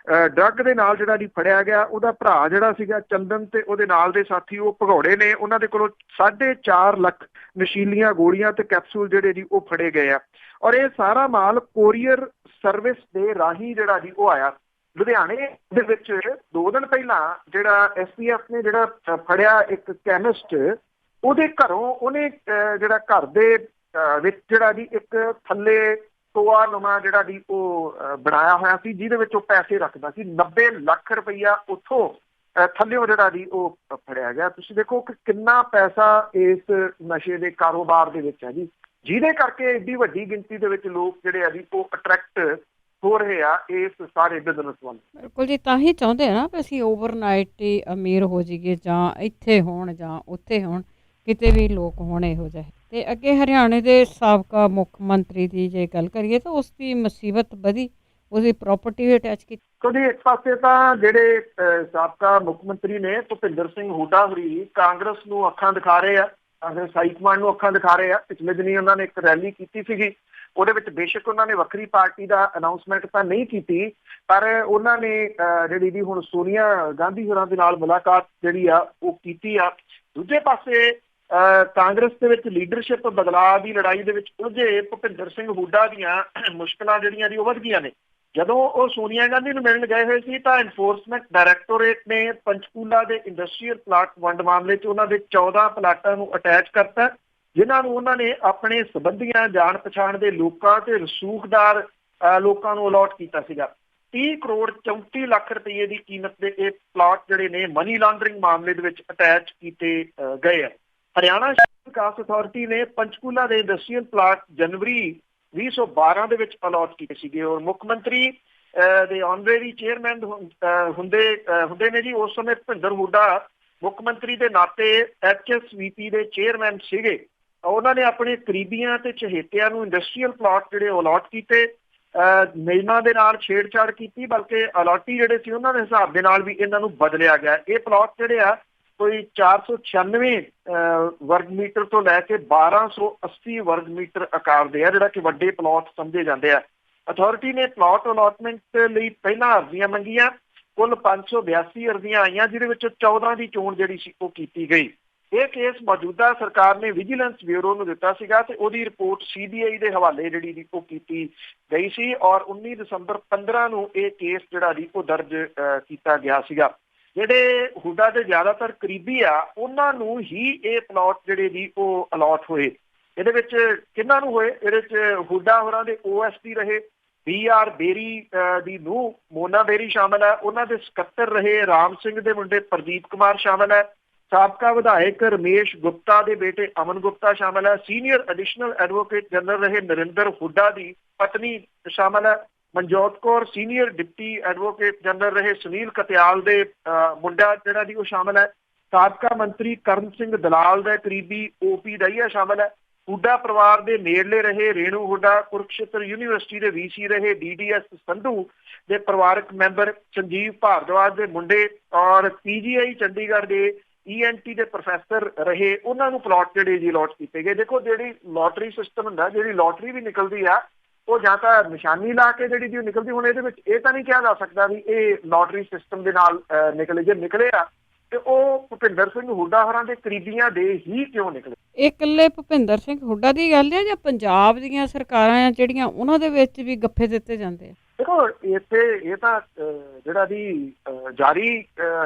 ਡਰੱਗ ਦੇ ਨਾਲ ਜਿਹੜਾ ਜੀ ਫੜਿਆ ਗਿਆ। ਉਹਦਾ ਭਰਾ ਜਿਹੜਾ ਸੀਗਾ ਚੰਦਨ ਤੇ ਉਹਦੇ ਨਾਲ ਦੇ ਸਾਥੀ ਉਹ ਭਗੌੜੇ ਨੇ। ਉਹਨਾਂ ਦੇ ਕੋਲੋਂ 4.5 ਲੱਖ ਨਸ਼ੀਲੀਆਂ ਗੋਲੀਆਂ ਤੇ ਕੈਪਸੂਲ ਜਿਹੜੇ ਜੀ ਉਹ ਫੜੇ ਗਏ ਆ ਔਰ ਇਹ ਸਾਰਾ ਮਾਲ ਕੋਰੀਅਰ ਸਰਵਿਸ ਦੇ ਰਾਹੀਂ ਜਿਹੜਾ ਜੀ ਉਹ ਆਇਆ। ਲੁਧਿਆਣੇ ਦੇ ਵਿੱਚ 2 ਦਿਨ ਪਹਿਲਾਂ ਜਿਹੜਾ STF ਨੇ ਜਿਹੜਾ ਫੜਿਆ ਇੱਕ ਕੈਮਿਸਟ, ਉਹਦੇ ਘਰੋਂ ਉਹਨੇ ਜਿਹੜਾ ਘਰ ਦੇ ਵਿੱਚ ਜਿਹੜਾ ਜੀ ਇੱਕ ਥੱਲੇ ਟੋਆ ਨੁਮਾ ਜਿਹੜਾ ਜੀ ਉਹ ਬਣਾਇਆ ਹੋਇਆ ਸੀ, ਜਿਹਦੇ ਵਿੱਚ ਉਹ ਪੈਸੇ ਰੱਖਦਾ ਸੀ। 90 ਲੱਖ ਰੁਪਈਆ ਉੱਥੋਂ ਥੱਲਿਓਂ ਜਿਹੜਾ ਜੀ ਉਹ ਫੜਿਆ ਗਿਆ। ਤੁਸੀਂ ਦੇਖੋ ਕਿ ਕਿੰਨਾ ਪੈਸਾ ਇਸ ਨਸ਼ੇ ਦੇ ਕਾਰੋਬਾਰ ਦੇ ਵਿੱਚ ਹੈ ਜੀ, ਜਿਹਦੇ ਕਰਕੇ ਏਡੀ ਵੱਡੀ ਗਿਣਤੀ ਦੇ ਵਿੱਚ ਲੋਕ ਜਿਹੜੇ ਆ ਜੀ ਉਹ ਅਟਰੈਕਟ ਹੋ ਰਹੇ ਆ ਇਸ ਸਾਰੇ ਬਿਜ਼ਨਸ ਵੱਲ। ਬਿਲਕੁਲ ਜੀ, ਤਾਂ ਹੀ ਚਾਹੁੰਦੇ ਆ ਨਾ ਵੀ ਅਸੀਂ ਓਵਰਨਾਈਟ ਹੀ ਅਮੀਰ ਹੋ ਜਾਈਏ, ਜਾਂ ਇੱਥੇ ਹੋਣ ਜਾਂ ਉੱਥੇ ਹੋਣ, ਕਿਤੇ ਵੀ ਲੋਕ ਹੋਣ ਇਹੋ ਜਿਹੇ। ਤੇ ਅੱਗੇ ਹਰਿਆਣੇ ਦੇ ਸਾਬਕਾ ਮੁੱਖ ਮੰਤਰੀ ਦੀ ਜੇ ਗੱਲ ਕਰੀਏ ਤਾਂ ਉਸ ਦੀ ਮੁਸੀਬਤ ਵਧੀ, ਉਹਦੀ ਪ੍ਰਾਪਰਟੀ ਵੀ ਅਟੈਚ ਕੀਤੀ। ਕਿਉਂਕਿ ਇੱਕ ਪਾਸੇ ਤਾਂ ਜਿਹੜੇ ਸਾਬਕਾ ਮੁੱਖ ਮੰਤਰੀ ਨੇ ਭੁਪਿੰਦਰ ਸਿੰਘ ਹੁੱਡਾ ਹੋਰੀ ਕਾਂਗਰਸ ਨੂੰ ਅੱਖਾਂ ਦਿਖਾ ਰਹੇ ਆ, ਕਾਂਗਰਸ ਹਾਈਕਮਾਂਡ ਨੂੰ ਅੱਖਾਂ ਦਿਖਾ ਰਹੇ ਆ। ਪਿਛਲੇ ਦਿਨੀ ਉਹਨਾਂ ਨੇ ਇੱਕ ਰੈਲੀ ਕੀਤੀ ਸੀਗੀ, ਉਹਦੇ ਵਿੱਚ ਬੇਸ਼ੱਕ ਉਹਨਾਂ ਨੇ ਵੱਖਰੀ ਪਾਰਟੀ ਦਾ ਅਨਾਊਂਸਮੈਂਟ ਤਾਂ ਨਹੀਂ ਕੀਤੀ, ਪਰ ਉਹਨਾਂ ਨੇ ਜਿਹੜੀ ਜੀ ਹੁਣ ਸੋਨੀਆ ਗਾਂਧੀ ਹੋਰਾਂ ਦੇ ਨਾਲ ਮੁਲਾਕਾਤ ਜਿਹੜੀ ਆ ਉਹ ਕੀਤੀ ਆ। ਦੂਜੇ ਪਾਸੇ ਕਾਂਗਰਸ ਦੇ ਵਿੱਚ ਲੀਡਰਸ਼ਿਪ ਬਦਲਾਅ ਦੀ ਲੜਾਈ ਦੇ ਵਿੱਚ ਉਲਝੇ ਭੁਪਿੰਦਰ ਸਿੰਘ ਹੁੱਡਾ ਦੀਆਂ ਮੁਸ਼ਕਲਾਂ ਜਿਹੜੀਆਂ ਜੀ ਉਹ ਵਧ ਗਈਆਂ ਨੇ। ਜਦੋਂ ਉਹ ਸੋਨੀਆ ਗਾਂਧੀ ਨੂੰ ਮਿਲਣ ਗਏ ਹੋਏ ਸੀ ਤਾਂ ਐਨਫੋਰਸਮੈਂਟ ਡਾਇਰੈਕਟੋਰੇਟ ਨੇ ਪੰਚਕੂਲਾ ਦੇ ਇੰਡਸਟਰੀਅਲ ਪਲਾਟ ਵੰਡ ਮਾਮਲੇ 'ਚ ਉਹਨਾਂ ਦੇ 14 ਪਲਾਟਾਂ ਨੂੰ ਅਟੈਚ ਕਰਤਾ, ਜਿਨ੍ਹਾਂ ਨੂੰ ਉਹਨਾਂ ਨੇ ਆਪਣੇ ਸੰਬੰਧੀਆਂ ਜਾਣ ਪਛਾਣ ਦੇ ਲੋਕਾਂ ਤੇ ਰਸੂਖਦਾਰ ਲੋਕਾਂ ਨੂੰ ਅਲਾਟ ਕੀਤਾ ਸੀਗਾ। 30 ਕਰੋੜ 34 ਲੱਖ ਰੁਪਏ ਦੀ ਕੀਮਤ ਦੇ ਇਹ ਪਲਾਟ ਜਿਹੜੇ ਨੇ ਮਨੀ ਲਾਂਡਰਿੰਗ ਮਾਮਲੇ ਦੇ ਵਿੱਚ ਅਟੈਚ ਕੀਤੇ ਗਏ ਆ। ਹਰਿਆਣਾ ਵਿਕਾਸ ਅਥਾਰਟੀ ਨੇ ਪੰਚਕੂਲਾ ਦੇ ਇੰਡਸਟਰੀਅਲ ਪਲਾਟ ਜਨਵਰੀ 2012 ਦੇ ਵਿੱਚ ਅਲਾਟ ਕੀਤੇ ਸੀਗੇ ਔਰ ਮੁੱਖ ਮੰਤਰੀ ਦੇ ਆਨਰੇਰੀ ਚੇਅਰਮੈਨ ਹੁੰਦੇ ਨੇ ਜੀ। ਉਸ ਸਮੇਂ ਭੁਪਿੰਦਰ ਹੁੱਡਾ ਮੁੱਖ ਮੰਤਰੀ ਦੇ ਨਾਤੇ HSVP ਦੇ ਚੇਅਰਮੈਨ ਸੀਗੇ। ਉਹਨਾਂ ਨੇ ਆਪਣੇ ਕਰੀਬੀਆਂ ਤੇ ਚਹੇਤਿਆਂ ਨੂੰ ਇੰਡਸਟਰੀਅਲ ਪਲਾਟ ਜਿਹੜੇ ਅਲਾਟ ਕੀਤੇ, ਨਿਯਮਾਂ ਦੇ ਨਾਲ ਛੇੜਛਾੜ ਕੀਤੀ, ਬਲਕਿ ਅਲਾਟੀ ਜਿਹੜੇ ਸੀ ਉਹਨਾਂ ਦੇ ਹਿਸਾਬ ਦੇ ਨਾਲ ਵੀ ਇਹਨਾਂ ਨੂੰ ਬਦਲਿਆ ਗਿਆ। ਇਹ ਪਲਾਟ ਜਿਹੜੇ ਆ ਕੋਈ 496 ਵਰਗ ਮੀਟਰ ਤੋਂ ਲੈ ਕੇ 1280 ਵਰਗ ਮੀਟਰ ਆਕਾਰ ਦੇ ਆ, ਜਿਹੜਾ ਕਿ ਵੱਡੇ ਪਲਾਟ ਸਮਝੇ ਜਾਂਦੇ ਆ। ਅਥਾਰਟੀ ਨੇ ਪਲਾਟ ਅਲਾਟਮੈਂਟ ਲਈ ਪਹਿਲਾਂ ਅਰਜ਼ੀਆਂ ਮੰਗੀਆਂ, ਕੁੱਲ 582 ਅਰਜ਼ੀਆਂ ਆਈਆਂ, ਜਿਹਦੇ ਵਿੱਚੋਂ 14 ਦੀ ਚੋਣ ਜਿਹੜੀ ਸੀ ਉਹ ਕੀਤੀ ਗਈ। ਇਹ ਕੇਸ ਮੌਜੂਦਾ ਸਰਕਾਰ ਨੇ ਵਿਜੀਲੈਂਸ ਬਿਊਰੋ ਨੂੰ ਦਿੱਤਾ ਸੀਗਾ ਤੇ ਉਹਦੀ ਰਿਪੋਰਟ CBI ਦੇ ਹਵਾਲੇ ਜਿਹੜੀ ਉਹ ਕੀਤੀ ਗਈ ਸੀ ਔਰ 19 ਦਸੰਬਰ 15 ਨੂੰ ਇਹ ਕੇਸ ਜਿਹੜਾ ਜੀ ਉਹ ਦਰਜ ਕੀਤਾ ਗਿਆ ਸੀਗਾ। ਜਿਹੜੇ ਹੁੱਡਾ ਦੇ ਜ਼ਿਆਦਾਤਰ ਕਰੀਬੀ ਆ ਉਹਨਾਂ ਨੂੰ ਹੀ ਇਹ ਪਲਾਟ ਜਿਹੜੇ ਜੀ ਉਹ ਅਲਾਟ ਹੋਏ। ਇਹਦੇ ਵਿੱਚ ਕਿਹਨਾਂ ਨੂੰ ਹੋਏ? ਇਹਦੇ ਚ ਹੁੱਡਾ ਹੋਰਾਂ ਦੇ OSD ਰਹੇ BR ਬੇਰੀ ਦੀ ਨੂੰਹ ਮੋਨਾ ਬੇਰੀ ਸ਼ਾਮਲ ਹੈ। ਉਹਨਾਂ ਦੇ ਸਕੱਤਰ ਰਹੇ ਰਾਮ ਸਿੰਘ ਦੇ ਮੁੰਡੇ ਪ੍ਰਦੀਪ ਕੁਮਾਰ ਸ਼ਾਮਲ ਹੈ। ਸਾਬਕਾ ਵਿਧਾਇਕ ਰਮੇਸ਼ ਗੁਪਤਾ ਦੇ ਬੇਟੇ ਅਮਨ ਗੁਪਤਾ ਸ਼ਾਮਲ ਹੈ। ਸੀਨੀਅਰ ਐਡੀਸ਼ਨਲ ਐਡਵੋਕੇਟ ਜਨਰਲ ਰਹੇ ਨਰਿੰਦਰ ਹੁੱਡਾ ਦੀ ਪਤਨੀ ਸ਼ਾਮਲ ਹੈ। Manjot Kaur senior deputy advocate general ਰਹੇ ਸੁਨੀਲ ਕਤਿਆਲ ਦੇ ਮੁੰਡਾ ਜਿਹੜਾ ਜੀ ਉਹ ਸ਼ਾਮਲ ਹੈ। ਸਾਬਕਾ ਮੰਤਰੀ ਕਰਨ ਸਿੰਘ ਦਲਾਲ ਦਾ ਕਰੀਬੀ OP ਦਹੀਆ ਸ਼ਾਮਲ ਹੈ। ਹੁੱਡਾ ਪਰਿਵਾਰ ਦੇ ਨੇੜਲੇ ਰਹੇ ਰੇਣੂ ਹੁੱਡਾ ਕੁਰੂਕਸ਼ੇਤਰ ਯੂਨੀਵਰਸਿਟੀ ਦੇ VC ਰਹੇ DDS ਸੰਧੂ ਦੇ ਪਰਿਵਾਰਕ ਮੈਂਬਰ ਸੰਜੀਵ ਭਾਰਦਵਾਜ ਦੇ ਮੁੰਡੇ ਔਰ PGI ਚੰਡੀਗੜ੍ਹ ਦੇ ENT ਦੇ ਪ੍ਰੋਫੈਸਰ ਰਹੇ, ਉਹਨਾਂ ਨੂੰ ਪਲਾਟ ਜਿਹੜੇ ਜੀ ਅਲਾਟ ਕੀਤੇ ਗਏ। ਦੇਖੋ ਜਿਹੜੀ ਲੋਟਰੀ ਸਿਸਟਮ ਹੁੰਦਾ, ਜਿਹੜੀ ਲੋਟਰੀ ਵੀ ਨਿਕਲਦੀ ਆ ਉਹ ਜਾਂ ਤਾਂ ਨਿਸ਼ਾਨੀ ਲਾ ਕੇ ਜਿਹੜੀ ਜੀ ਨਿਕਲਦੀ। ਹੁਣ ਇਹਦੇ ਵਿੱਚ ਇਹ ਤਾਂ ਨਹੀਂ ਕਿਹਾ ਜਾ ਸਕਦਾ ਵੀ ਇਹ ਲੋਟਰੀ ਸਿਸਟਮ ਦੇ ਨਾਲ ਨਿਕਲੇ। ਜੇ ਨਿਕਲੇ ਆ ਤੇ ਉਹ ਭੁਪਿੰਦਰ ਸਿੰਘ ਹੁੱਡਾ ਹੋਰਾਂ ਦੇ ਕਰੀਬੀਆਂ ਦੇ ਹੀ ਕਿਉਂ ਨਿਕਲੇ? ਇਹ ਇਕੱਲੇ ਭੁਪਿੰਦਰ ਸਿੰਘ ਹੁੱਡਾ ਦੀ ਗੱਲ ਹੈ ਜਾਂ ਪੰਜਾਬ ਦੀਆਂ ਸਰਕਾਰਾਂ ਆ ਜਿਹੜੀਆਂ ਉਹਨਾਂ ਦੇ ਵਿੱਚ ਵੀ ਗੱਫੇ ਦਿੱਤੇ ਜਾਂਦੇ ਆ? ਦੇਖੋ ਇੱਥੇ ਇਹ ਤਾਂ ਜਿਹੜਾ ਜੀ ਜਾਰੀ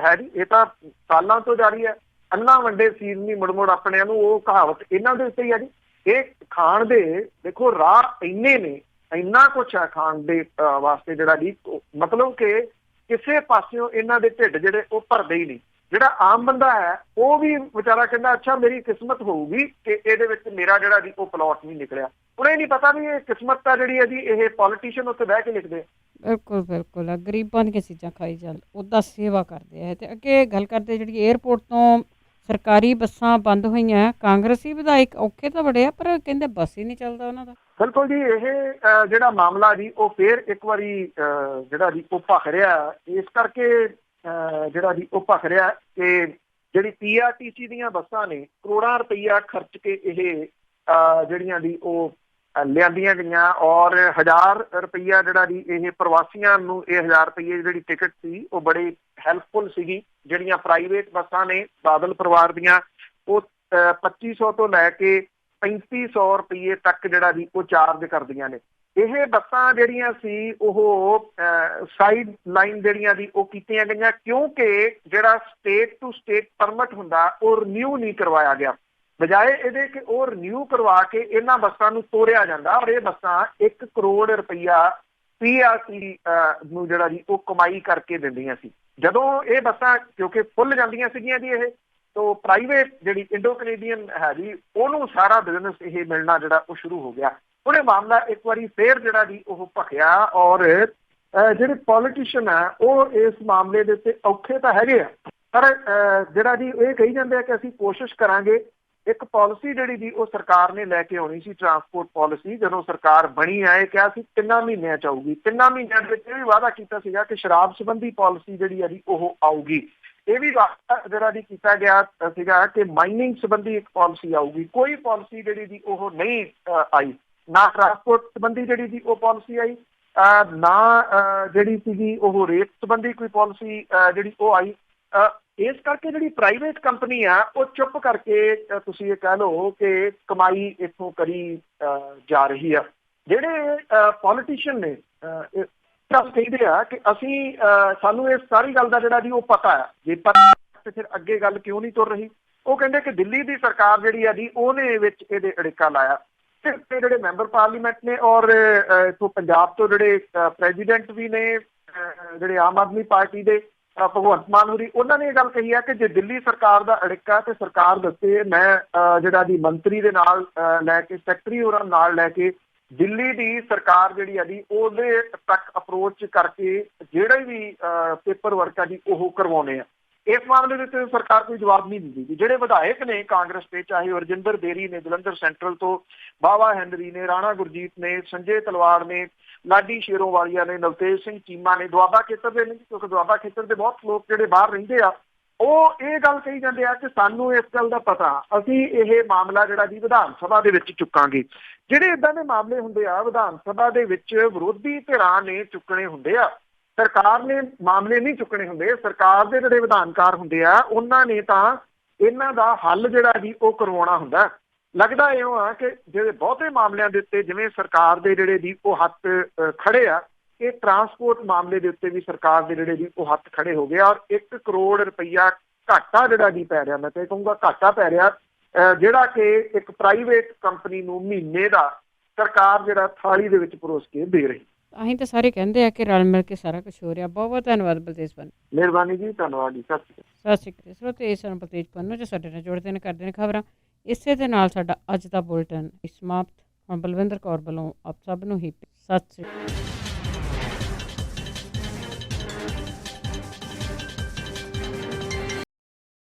ਹੈ ਜੀ, ਇਹ ਤਾਂ ਸਾਲਾਂ ਤੋਂ ਜਾਰੀ ਹੈ। ਅੰਨਾ ਵੰਡੇ ਸੀਰ ਨਹੀਂ ਮੁੜ ਆਪਣਿਆਂ ਨੂੰ, ਉਹ ਕਹਾਵਤ ਇਹਨਾਂ ਦੇ ਉੱਤੇ ਹੀ ਹੈ ਜੀ। ਇਹ ਖਾਣ ਦੇ ਦੇਖੋ ਰਾਹ ਇੰਨੇ ਨੇ, ਇੰਨਾ ਕੁਛ ਹੈ ਖਾਣ ਦੇ ਵਾਸਤੇ ਜਿਹੜਾ ਜੀ, ਮਤਲਬ ਕਿ ਕਿਸੇ ਪਾਸਿਓਂ ਇਹਨਾਂ ਦੇ ਢਿੱਡ ਜਿਹੜੇ ਉਹ ਭਰਦੇ ਹੀ ਨਹੀਂ। ਜਿਹੜਾ ਆਮ ਬੰਦਾ ਹੈ ਉਹ ਵੀ ਵਿਚਾਰਾ ਕਹਿੰਦਾ ਅੱਛਾ ਮੇਰੀ ਕਿਸਮਤ ਹੋਊਗੀ ਕਿ ਇਹਦੇ ਵਿੱਚ ਮੇਰਾ ਜਿਹੜਾ ਜੀ ਉਹ ਪਲਾਟ ਨਹੀਂ ਨਿਕਲਿਆ। ਉਹਨੇ ਨਹੀਂ ਪਤਾ ਵੀ ਇਹ ਕਿਸਮਤ ਤਾਂ ਜਿਹੜੀ ਹੈ ਜੀ ਇਹ ਪੋਲੀਟੀਸ਼ੀਅਨ ਉੱਤੇ ਬਹਿ ਕੇ ਲਿਖਦੇ। ਬਿਲਕੁਲ ਬਿਲਕੁਲ, ਗਰੀਬਾਂ ਦੀਆਂ ਚੀਜ਼ਾਂ ਖਾਈ ਚੱਲ, ਉਹਦਾ ਸੇਵਾ ਕਰਦੇ ਆ। ਤੇ ਅੱਗੇ ਗੱਲ ਕਰਦੇ ਜਿਹੜੀ 에ਅਰਪੋਰਟ ਤੋਂ ਸਰਕਾਰੀ ਬੱਸਾਂ ਬੰਦ ਹੋਈਆਂ, ਕਾਂਗਰਸੀ ਵਿਧਾਇਕ ਔਖੇ ਤਾਂ ਬੜੇ ਆ ਪਰ ਕਹਿੰਦੇ ਬੱਸ ਹੀ ਨਹੀਂ ਚੱਲਦਾ ਉਹਨਾਂ ਦਾ। ਬਿਲਕੁਲ ਜੀ, ਇਹ ਜਿਹੜਾ ਮਾਮਲਾ ਜੀ ਉਹ ਫੇਰ ਇੱਕ ਵਾਰੀ ਜਿਹੜਾ ਜੀ ਉਹ ਭਖ ਰਿਹਾ। ਇਸ ਕਰਕੇ ਜਿਹੜਾ ਜੀ ਉਹ ਭਖ ਰਿਹਾ ਕਿ ਜਿਹੜੀ PRTC ਦੀਆਂ ਬੱਸਾਂ ਨੇ ਕਰੋੜਾਂ ਰੁਪਈਆ ਖਰਚ ਕੇ ਇਹ ਜਿਹੜੀਆਂ ਜੀ ਉਹ ਲਿਆਂਦੀਆਂ ਗਈਆਂ ਔਰ 1000 ਰੁਪਈਆ ਜਿਹੜਾ ਜੀ ਇਹ ਪ੍ਰਵਾਸੀਆਂ ਨੂੰ, ਇਹ 1000 ਰੁਪਈਏ ਜਿਹੜੀ ਟਿਕਟ ਸੀ ਉਹ ਬੜੀ ਹੈਲਪਫੁਲ ਸੀਗੀ। ਜਿਹੜੀਆਂ ਪ੍ਰਾਈਵੇਟ ਬੱਸਾਂ ਨੇ ਬਾਦਲ ਪਰਿਵਾਰ ਦੀਆਂ ਉਹ 2500 ਤੋਂ ਲੈ ਕੇ 3500 ਰੁਪਈਏ ਤੱਕ ਜਿਹੜਾ ਜੀ ਉਹ ਚਾਰਜ ਕਰਦੀਆਂ ਨੇ। ਇਹ ਬੱਸਾਂ ਜਿਹੜੀਆਂ ਸੀ ਉਹ ਸਾਈਡ ਲਾਈਨ ਜਿਹੜੀਆਂ ਦੀ ਉਹ ਕੀਤੀਆਂ ਗਈਆਂ ਕਿਉਂਕਿ ਜਿਹੜਾ ਸਟੇਟ ਟੂ ਸਟੇਟ ਪਰਮਿਟ ਹੁੰਦਾ ਉਹ ਰਿਨਿਊ ਨਹੀਂ ਕਰਵਾਇਆ ਗਿਆ। ਬਜਾਏ ਇਹਦੇ ਕਿ ਉਹ ਰਿਨਿਊ ਕਰਵਾ ਕੇ ਇਹਨਾਂ ਬੱਸਾਂ ਨੂੰ ਤੋਰਿਆ ਜਾਂਦਾ ਔਰ ਇਹ ਬੱਸਾਂ 1 ਕਰੋੜ ਰੁਪਈਆ PRC ਨੂੰ ਜਿਹੜਾ ਜੀ ਉਹ ਕਮਾਈ ਕਰਕੇ ਦਿੰਦੀਆਂ ਸੀ। ਜਦੋਂ ਇਹ ਬੱਸਾਂ ਕਿਉਂਕਿ ਫੁੱਲ ਜਾਂਦੀਆਂ ਸੀਗੀਆਂ ਜੀ ਇਹ ਤੋਂ ਪ੍ਰਾਈਵੇਟ ਜਿਹੜੀ ਇੰਡੋ ਕੈਨੇਡੀਅਨ ਹੈ ਜੀ ਉਹਨੂੰ ਸਾਰਾ ਬਿਜ਼ਨਸ ਇਹ ਮਿਲਣਾ ਜਿਹੜਾ ਉਹ ਸ਼ੁਰੂ ਹੋ ਗਿਆ। ਉਹਨੇ ਮਾਮਲਾ ਇੱਕ ਵਾਰੀ ਫੇਰ ਜਿਹੜਾ ਜੀ ਉਹ ਭਖਿਆ ਔਰ ਜਿਹੜੇ ਪੋਲੀਟੀਸ਼ੀਅਨ ਆ ਉਹ ਇਸ ਮਾਮਲੇ ਦੇ ਉੱਤੇ ਔਖੇ ਤਾਂ ਹੈਗੇ ਆ ਪਰ ਜਿਹੜਾ ਜੀ ਇਹ ਕਹੀ ਜਾਂਦੇ ਆ ਕਿ ਅਸੀਂ ਕੋਸ਼ਿਸ਼ ਕਰਾਂਗੇ। ਇੱਕ ਪਾਲਿਸੀ ਜਿਹੜੀ ਜੀ ਉਹ ਸਰਕਾਰ ਨੇ ਲੈ ਕੇ ਆਉਣੀ ਸੀ, ਟਰਾਂਸਪੋਰਟ ਪਾਲਿਸੀ। ਜਦੋਂ ਸਰਕਾਰ ਬਣੀ ਆਏ ਕਿਹਾ ਸੀ 3 ਮਹੀਨਿਆਂ 'ਚ ਆਊਗੀ। 3 ਮਹੀਨਿਆਂ ਦੇ ਵਿੱਚ ਇਹ ਵੀ ਵਾਅਦਾ ਕੀਤਾ ਸੀਗਾ ਕਿ ਸ਼ਰਾਬ ਸੰਬੰਧੀ ਪਾਲਿਸੀ ਜਿਹੜੀ ਆ ਜੀ ਉਹ ਆਊਗੀ। ਇਹ ਵੀ ਵਾਅਦਾ ਜਿਹੜਾ ਜੀ ਕੀਤਾ ਗਿਆ ਸੀਗਾ ਕਿ ਮਾਈਨਿੰਗ ਸੰਬੰਧੀ ਇੱਕ ਪਾਲਿਸੀ ਆਊਗੀ। ਕੋਈ ਪਾਲਿਸੀ ਜਿਹੜੀ ਜੀ ਉਹ ਨਹੀਂ ਆਈ। ਨਾ ਟਰਾਂਸਪੋਰਟ ਸੰਬੰਧੀ ਜਿਹੜੀ ਜੀ ਉਹ ਪਾਲਿਸੀ ਆਈ, ਨਾ ਜਿਹੜੀ ਸੀਗੀ ਉਹ ਰੇਟ ਸੰਬੰਧੀ ਕੋਈ ਪਾਲਿਸੀ ਜਿਹੜੀ ਉਹ ਆਈ। ਇਸ ਕਰਕੇ ਜਿਹੜੀ ਪ੍ਰਾਈਵੇਟ ਕੰਪਨੀ ਆ ਉਹ ਚੁੱਪ ਕਰਕੇ ਤੁਸੀਂ ਇਹ ਕਹਿ ਲਓ ਕਿ ਕਮਾਈ ਇੱਥੋਂ ਕਰੀ ਜਾ ਰਹੀ ਆ। ਜਿਹੜੇ ਪੋਲੀਟੀਸ਼ੀਅਨ ਨੇ ਕਹਿੰਦੇ ਆ ਕਿ ਅਸੀਂ ਸਾਨੂੰ ਇਸ ਸਾਰੀ ਗੱਲ ਦਾ ਜਿਹੜਾ ਜੀ ਉਹ ਪਤਾ ਹੈ। ਜੇ ਪਤਾ ਤੇ ਫਿਰ ਅੱਗੇ ਗੱਲ ਕਿਉਂ ਨਹੀਂ ਤੁਰ ਰਹੀ? ਉਹ ਕਹਿੰਦੇ ਕਿ ਦਿੱਲੀ ਦੀ ਸਰਕਾਰ ਜਿਹੜੀ ਆ ਜੀ ਉਹਨੇ ਵਿੱਚ ਇਹਦੇ ਅੜਿੱਕਾ ਲਾਇਆ ਤੇ ਜਿਹੜੇ ਮੈਂਬਰ ਪਾਰਲੀਮੈਂਟ ਨੇ ਔਰ ਇੱਥੋਂ ਪੰਜਾਬ ਤੋਂ ਜਿਹੜੇ ਪ੍ਰੈਜ਼ੀਡੈਂਟ ਵੀ ਨੇ ਜਿਹੜੇ ਆਮ ਆਦਮੀ ਪਾਰਟੀ ਦੇ ਭਗਵੰਤ ਮਾਨ ਹੋਰੀ, ਉਹਨਾਂ ਨੇ ਇਹ ਗੱਲ ਕਹੀ ਹੈ ਕਿ ਜੇ ਦਿੱਲੀ ਸਰਕਾਰ ਦਾ ਅੜਿੱਕਾ ਤੇ ਸਰਕਾਰ ਦੱਸੇ ਮੈਂ ਜਿਹੜਾ ਦੀ ਮੰਤਰੀ ਦੇ ਨਾਲ ਲੈ ਕੇ ਸੈਕਟਰੀ ਹੋਰਾਂ ਨਾਲ ਲੈ ਕੇ ਦਿੱਲੀ ਦੀ ਸਰਕਾਰ ਜਿਹੜੀ ਆ ਜੀ ਉਹਦੇ ਤੱਕ ਅਪਰੋਚ ਕਰਕੇ ਜਿਹੜੇ ਵੀ ਪੇਪਰ ਵਰਕ ਆ ਜੀ ਉਹ ਕਰਵਾਉਣੇ ਆ। ਇਸ ਮਾਮਲੇ ਦੇ ਉੱਤੇ ਸਰਕਾਰ ਕੋਈ ਜਵਾਬ ਨਹੀਂ ਦਿੰਦੀ। ਜਿਹੜੇ ਵਿਧਾਇਕ ਨੇ ਕਾਂਗਰਸ ਦੇ, ਚਾਹੇ ਉਹ ਰਜਿੰਦਰ ਬੇਰੀ ਨੇ ਜਲੰਧਰ ਸੈਂਟਰਲ ਤੋਂ, ਬਾਵਾ ਹੈਨਰੀ ਨੇ, ਰਾਣਾ ਗੁਰਜੀਤ ਨੇ, ਸੰਜੇ ਤਲਵਾੜ ਨੇ, ਲਾਡੀ ਸ਼ੇਰੋਵਾਲੀਆ ਨੇ, ਨਵਤੇਜ ਸਿੰਘ ਚੀਮਾ ਨੇ, ਦੁਆਬਾ ਖੇਤਰ ਦੇ ਨੇ ਕਿਉਂਕਿ ਦੁਆਬਾ ਖੇਤਰ ਦੇ ਬਹੁਤ ਲੋਕ ਜਿਹੜੇ ਬਾਹਰ ਰਹਿੰਦੇ ਆ ਉਹ ਇਹ ਗੱਲ ਕਹੀ ਜਾਂਦੇ ਆ ਕਿ ਸਾਨੂੰ ਇਸ ਗੱਲ ਦਾ ਪਤਾ, ਅਸੀਂ ਇਹ ਮਾਮਲਾ ਜਿਹੜਾ ਜੀ ਵਿਧਾਨ ਸਭਾ ਦੇ ਵਿੱਚ ਚੁੱਕਾਂਗੇ। ਜਿਹੜੇ ਇਦਾਂ ਦੇ ਮਾਮਲੇ ਹੁੰਦੇ ਆ ਵਿਧਾਨ ਸਭਾ ਦੇ ਵਿੱਚ ਵਿਰੋਧੀ ਧਿਰਾਂ ਨੇ ਚੁੱਕਣੇ ਹੁੰਦੇ ਆ, ਸਰਕਾਰ ਨੇ ਮਾਮਲੇ ਨਹੀਂ ਚੁੱਕਣੇ ਹੁੰਦੇ। ਸਰਕਾਰ ਦੇ ਜਿਹੜੇ ਵਿਧਾਨਕਾਰ ਹੁੰਦੇ ਆ ਉਹਨਾਂ ਨੇ ਤਾਂ ਇਹਨਾਂ ਦਾ ਹੱਲ ਜਿਹੜਾ ਜੀ ਉਹ ਕਰਵਾਉਣਾ ਹੁੰਦਾ ਹੈ। ਲੱਗਦਾ ਇਉਂ ਆ ਕਿ ਜਿਹੜੇ ਬਹੁਤੇ ਮਾਮਲਿਆਂ ਦੇ ਉੱਤੇ ਜਿਵੇਂ ਸਰਕਾਰ ਦੇ ਜਿਹੜੇ ਜੀ ਉਹ ਹੱਥ ਖੜੇ ਆ, ਇਹ ਟਰਾਂਸਪੋਰਟ ਮਾਮਲੇ ਦੇ ਉੱਤੇ ਵੀ ਸਰਕਾਰ ਦੇ ਜਿਹੜੇ ਜੀ ਉਹ ਹੱਥ ਖੜੇ ਹੋ ਗਏ ਔਰ 1 ਕਰੋੜ ਰੁਪਈਆ ਘਾਟਾ ਜਿਹੜਾ ਜੀ ਪੈ ਰਿਹਾ, ਮੈਂ ਤਾਂ ਇਹ ਕਹੂੰਗਾ ਘਾਟਾ ਪੈ ਰਿਹਾ, ਜਿਹੜਾ ਕਿ ਇੱਕ ਪ੍ਰਾਈਵੇਟ ਕੰਪਨੀ ਨੂੰ ਮਹੀਨੇ ਦਾ ਸਰਕਾਰ ਜਿਹੜਾ ਥਾਲੀ ਦੇ ਵਿੱਚ ਪਰੋਸ ਕੇ ਦੇ ਰਹੀ। ਅਸੀਂ ਤਾਂ ਸਾਰੇ ਕਹਿੰਦੇ ਆ ਕਿ ਰਲ ਮਿਲ ਕੇ ਸਾਰਾ ਕੁਝ ਹੋ ਰਿਹਾ। ਬਹੁਤ ਬਹੁਤ ਧੰਨਵਾਦ ਬਲਤੇਜ ਪੰਨੂ। ਮਿਹਰਬਾਨੀ ਜੀ, ਧੰਨਵਾਦ ਜੀ, ਸਤਿ ਸ਼੍ਰੀ ਅਕਾਲ। ਸਤਿ ਸ਼੍ਰੀ ਅਕਾਲ ਸਰੋਤੇ, ਇਸ ਨੂੰ ਬਲਤੇਜ ਪੰਨੂ ਜੋ ਸਾਡੇ ਨਾਲ ਜੁੜਦੇ ਨੇ, ਕਰਦੇ ਨੇ ਖਬਰਾਂ। ਇਸੇ ਦੇ ਨਾਲ ਸਾਡਾ ਅੱਜ ਦਾ ਬੁਲਟਨ ਸਮਾਪਤ। ਹੁਣ ਬਲਵਿੰਦਰ ਕੌਰ ਵੱਲੋਂ ਆਪ ਸਭ ਨੂੰ ਹੀ ਸਤਿ ਸ਼੍ਰੀ ਅਕਾਲ।